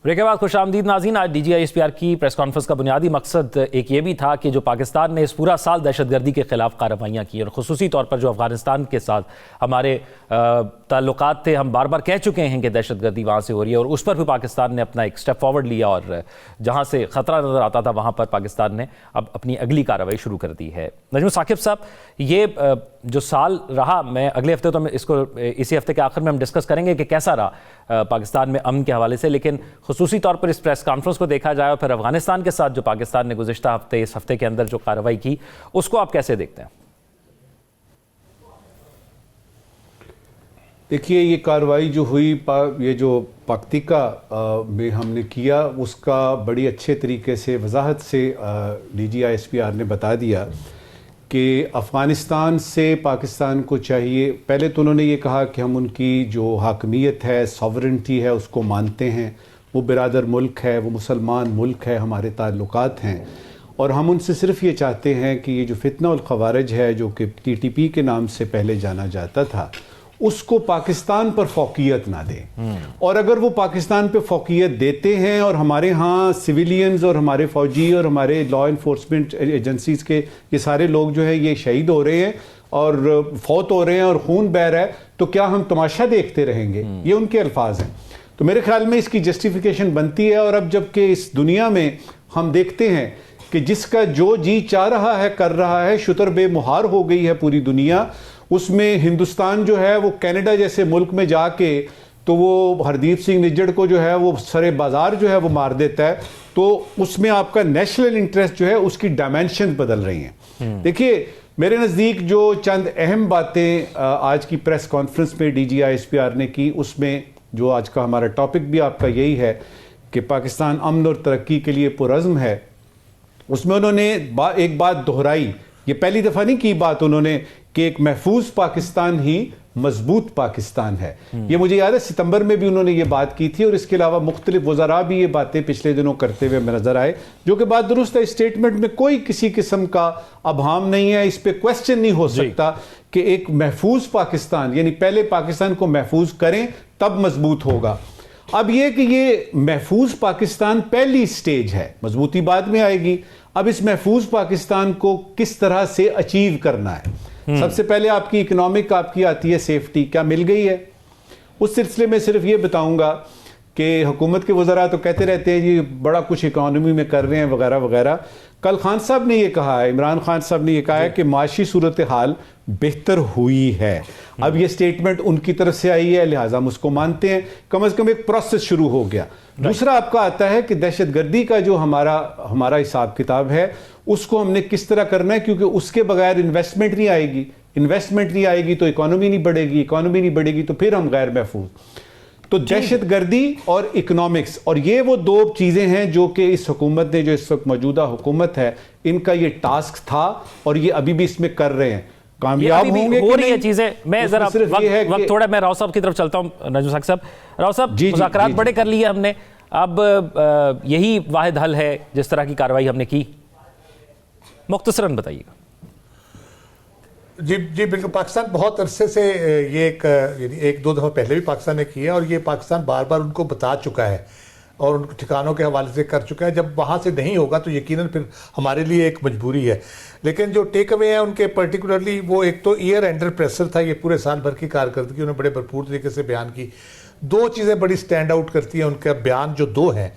بریک کے بعد خوش آمدید ناظرین. آج DGISPR کی پریس کانفرنس کا بنیادی مقصد ایک یہ بھی تھا کہ جو پاکستان نے اس پورا سال دہشت گردی کے خلاف کارروائیاں کی اور خصوصی طور پر جو افغانستان کے ساتھ ہمارے تعلقات تھے, ہم بار بار کہہ چکے ہیں کہ دہشت گردی وہاں سے ہو رہی ہے اور اس پر بھی پاکستان نے اپنا ایک سٹیپ فارورڈ لیا اور جہاں سے خطرہ نظر آتا تھا وہاں پر پاکستان نے اب اپنی اگلی کارروائی شروع کر دی ہے. نجم ثاقب صاحب, یہ جو سال رہا, میں اگلے ہفتے تو اس کو اسی ہفتے کے آخر میں ہم ڈسکس کریں گے کہ کیسا رہا پاکستان میں امن کے حوالے سے, لیکن خصوصی طور پر اس پریس کانفرنس کو دیکھا جائے اور پھر افغانستان کے ساتھ جو پاکستان نے گزشتہ ہفتے, اس ہفتے کے اندر جو کارروائی کی, اس کو آپ کیسے دیکھتے ہیں؟ دیکھیے, یہ کارروائی جو ہوئی, یہ جو پکتیکا میں ہم نے کیا, اس کا بڑی اچھے طریقے سے وضاحت سے DGISPR نے بتا دیا کہ افغانستان سے پاکستان کو چاہیے. پہلے تو انہوں نے یہ کہا کہ ہم ان کی جو حاکمیت ہے, ساورنٹی ہے, اس کو مانتے ہیں. وہ برادر ملک ہے, وہ مسلمان ملک ہے, ہمارے تعلقات ہیں, اور ہم ان سے صرف یہ چاہتے ہیں کہ یہ جو فتنہ الخوارج ہے جو کہ TTP کے نام سے پہلے جانا جاتا تھا, اس کو پاکستان پر فوقیت نہ دیں. اور اگر وہ پاکستان پہ فوقیت دیتے ہیں اور ہمارے ہاں سویلینز اور ہمارے فوجی اور ہمارے لا انفورسمنٹ ایجنسیز کے یہ سارے لوگ جو ہے یہ شہید ہو رہے ہیں اور فوت ہو رہے ہیں اور خون بہہ رہا ہے, تو کیا ہم تماشا دیکھتے رہیں گے؟ یہ ان کے الفاظ ہیں. تو میرے خیال میں اس کی جسٹیفیکیشن بنتی ہے. اور اب جب کہ اس دنیا میں ہم دیکھتے ہیں کہ جس کا جو جی چاہ رہا ہے کر رہا ہے, شتر بے مہار ہو گئی ہے پوری دنیا, اس میں ہندوستان جو ہے وہ کینیڈا جیسے ملک میں جا کے تو وہ ہردیپ سنگھ نجڑ کو جو ہے وہ سرے بازار جو ہے وہ مار دیتا ہے. تو اس میں آپ کا نیشنل انٹرسٹ جو ہے اس کی ڈائمینشن بدل رہی ہیں. دیکھیے, میرے نزدیک جو چند اہم باتیں آج کی پریس کانفرنس میں DGISPR نے کی, اس میں جو آج کا ہمارا ٹاپک بھی آپ کا یہی ہے کہ پاکستان امن اور ترقی کے لیے پرعزم ہے, اس میں انہوں نے ایک بات دہرائی. یہ پہلی دفعہ نہیں کی بات انہوں نے کہ ایک محفوظ پاکستان ہی مضبوط پاکستان ہے. یہ مجھے یاد ہے ستمبر میں بھی انہوں نے یہ بات کی تھی, اور اس کے علاوہ مختلف وزراء بھی یہ باتیں پچھلے دنوں کرتے ہوئے نظر آئے, جو کہ بات درست ہے. اسٹیٹمنٹ میں کوئی کسی قسم کا ابہام نہیں ہے, اس پہ کویسچن نہیں ہو سکتا کہ ایک محفوظ پاکستان, یعنی پہلے پاکستان کو محفوظ کریں تب مضبوط ہوگا. اب یہ کہ یہ محفوظ پاکستان پہلی سٹیج ہے، مضبوطی بعد میں آئے گی. اب اس محفوظ پاکستان کو کس طرح سے اچیو کرنا ہے؟ سب سے پہلے آپ کی اکنامک آپ کی آتی ہے سیفٹی، کیا مل گئی ہے؟ اس سلسلے میں صرف یہ بتاؤں گا کہ حکومت کے وزراء تو کہتے رہتے ہیں جی بڑا کچھ اکانومی میں کر رہے ہیں وغیرہ وغیرہ. کل خان صاحب نے یہ کہا ہے، عمران خان صاحب نے یہ کہا ہے کہ معاشی صورتحال بہتر ہوئی ہے. اب یہ سٹیٹمنٹ ان کی طرف سے آئی ہے، لہٰذا ہم اس کو مانتے ہیں، کم از کم ایک پروسیس شروع ہو گیا. دوسرا آپ کا آتا ہے کہ دہشت گردی کا جو ہمارا حساب کتاب ہے اس کو ہم نے کس طرح کرنا ہے، کیونکہ اس کے بغیر انویسٹمنٹ نہیں آئے گی، انویسٹمنٹ نہیں آئے گی تو اکانومی نہیں بڑھے گی، اکانومی نہیں بڑھے گی تو پھر ہم غیر محفوظ. تو دہشت گردی اور اکنامکس، اور یہ وہ دو چیزیں ہیں جو کہ اس حکومت نے، جو اس وقت موجودہ حکومت ہے، ان کا یہ ٹاسک تھا اور یہ ابھی بھی اس میں کر رہے ہیں. کامیاب ہوں گے ہو رہی ہے چیزیں. میں ذرا وقت تھوڑا میں راؤ صاحب کی طرف چلتا ہوں. نجم ثاقب صاحب، راؤ صاحب مذاکرات بڑے کر لیے ہم نے، اب یہی واحد حل ہے جس طرح کی کارروائی ہم نے کی؟ مختصراً بتائیے گا. جی بالکل. پاکستان بہت عرصے سے یہ ایک دو دفعہ پہلے بھی پاکستان نے کیا، اور یہ پاکستان بار بار ان کو بتا چکا ہے اور ان کو ٹھکانوں کے حوالے سے کر چکا ہے. جب وہاں سے نہیں ہوگا تو یقیناً پھر ہمارے لیے ایک مجبوری ہے. لیکن جو ٹیک اوے ہیں ان کے پرٹیکولرلی، وہ ایک تو ایئر انڈر پریشر تھا، یہ پورے سال بھر کی کارکردگی انہوں نے بڑے بھرپور طریقے سے بیان کی. دو چیزیں بڑی سٹینڈ آؤٹ کرتی ہیں ان کا بیان، جو دو ہیں.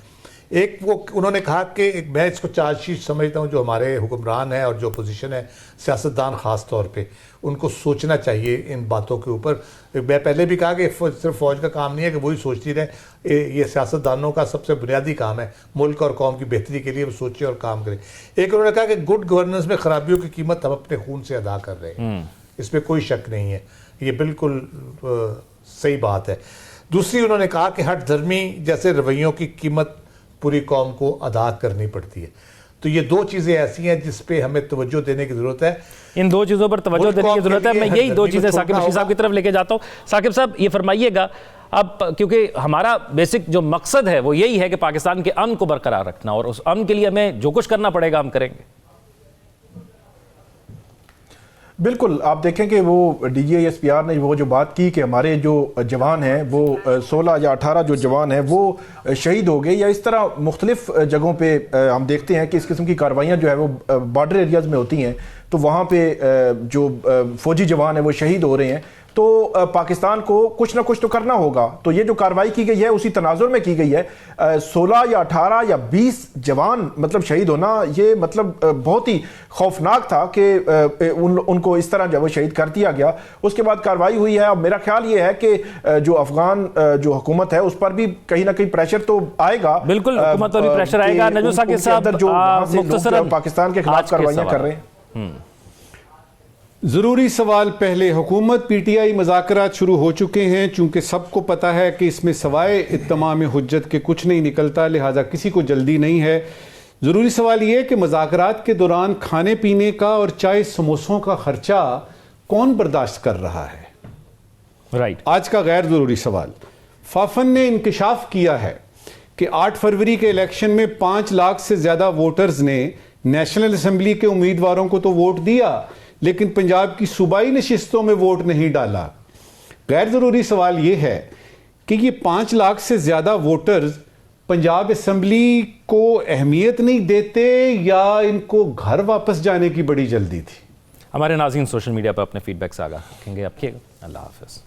ایک وہ انہوں نے کہا کہ میں اس کو چارج شیٹ سمجھتا ہوں، جو ہمارے حکمران ہیں اور جو اپوزیشن ہے، سیاستدان خاص طور پہ، ان کو سوچنا چاہیے ان باتوں کے اوپر. میں پہلے بھی کہا کہ صرف فوج کا کام نہیں ہے کہ وہی سوچتی رہے، یہ سیاستدانوں کا سب سے بنیادی کام ہے ملک اور قوم کی بہتری کے لیے وہ سوچیں اور کام کریں. ایک انہوں نے کہا کہ گڈ گورننس میں خرابیوں کی قیمت ہم اپنے خون سے ادا کر رہے ہیں، اس میں کوئی شک نہیں ہے، یہ بالکل صحیح بات ہے. دوسری انہوں نے کہا کہ ہٹ دھرمی جیسے رویوں کی قیمت پوری قوم کو ادا کرنی پڑتی ہے. تو یہ دو چیزیں ایسی ہیں جس پہ ہمیں توجہ دینے کی ضرورت ہے. ان دو چیزوں پر توجہ دینے کی ضرورت ہے. میں یہی دو چیزیں ثاقب بشیر صاحب کی طرف لے کے جاتا ہوں. ثاقب صاحب یہ فرمائیے گا، اب کیونکہ ہمارا بیسک جو مقصد ہے وہ یہی ہے کہ پاکستان کے امن کو برقرار رکھنا، اور اس امن کے لیے ہمیں جو کچھ کرنا پڑے گا ہم کریں گے. بالکل. آپ دیکھیں کہ وہ D G I S P R نے وہ جو بات کی کہ ہمارے جو جوان ہیں وہ 16 یا 18 جو جوان ہیں وہ شہید ہو گئے، یا اس طرح مختلف جگہوں پہ ہم دیکھتے ہیں کہ اس قسم کی کارروائیاں جو ہے وہ بارڈر ایریاز میں ہوتی ہیں، تو وہاں پہ جو فوجی جوان ہیں وہ شہید ہو رہے ہیں. تو پاکستان کو کچھ نہ کچھ تو کرنا ہوگا. تو یہ جو کارروائی کی گئی ہے اسی تناظر میں کی گئی ہے. 16 یا 18 یا 20 جوان مطلب شہید ہونا، یہ مطلب بہت ہی خوفناک تھا کہ ان کو اس طرح جو وہ شہید کر دیا گیا. اس کے بعد کارروائی ہوئی ہے. اب میرا خیال یہ ہے کہ جو افغان جو حکومت ہے اس پر بھی کہیں نہ کہیں پریشر تو آئے گا. بالکل حکومت پر بھی پریشر آئے گا. نجم ثاقب صاحب جو مختصراً پاکستان کے خلاف کارروائیاں کر رہے ہیں. ضروری سوال پہلے. حکومت پی ٹی آئی مذاکرات شروع ہو چکے ہیں، چونکہ سب کو پتا ہے کہ اس میں سوائے اتمام حجت کے کچھ نہیں نکلتا، لہٰذا کسی کو جلدی نہیں ہے. ضروری سوال یہ ہے کہ مذاکرات کے دوران کھانے پینے کا اور چائے سموسوں کا خرچہ کون برداشت کر رہا ہے؟ رائٹ. آج کا غیر ضروری سوال. فافن نے انکشاف کیا ہے کہ 8 فروری کے الیکشن میں 5 لاکھ سے زیادہ ووٹرز نے نیشنل اسمبلی کے امیدواروں کو تو ووٹ دیا، لیکن پنجاب کی صوبائی نشستوں میں ووٹ نہیں ڈالا. غیر ضروری سوال یہ ہے کہ یہ 5 لاکھ سے زیادہ ووٹرز پنجاب اسمبلی کو اہمیت نہیں دیتے یا ان کو گھر واپس جانے کی بڑی جلدی تھی؟ ہمارے ناظرین سوشل میڈیا پر اپنے فیڈ بیک سے آگاہ رکھیں گے. آپ کیے گا. اللہ حافظ.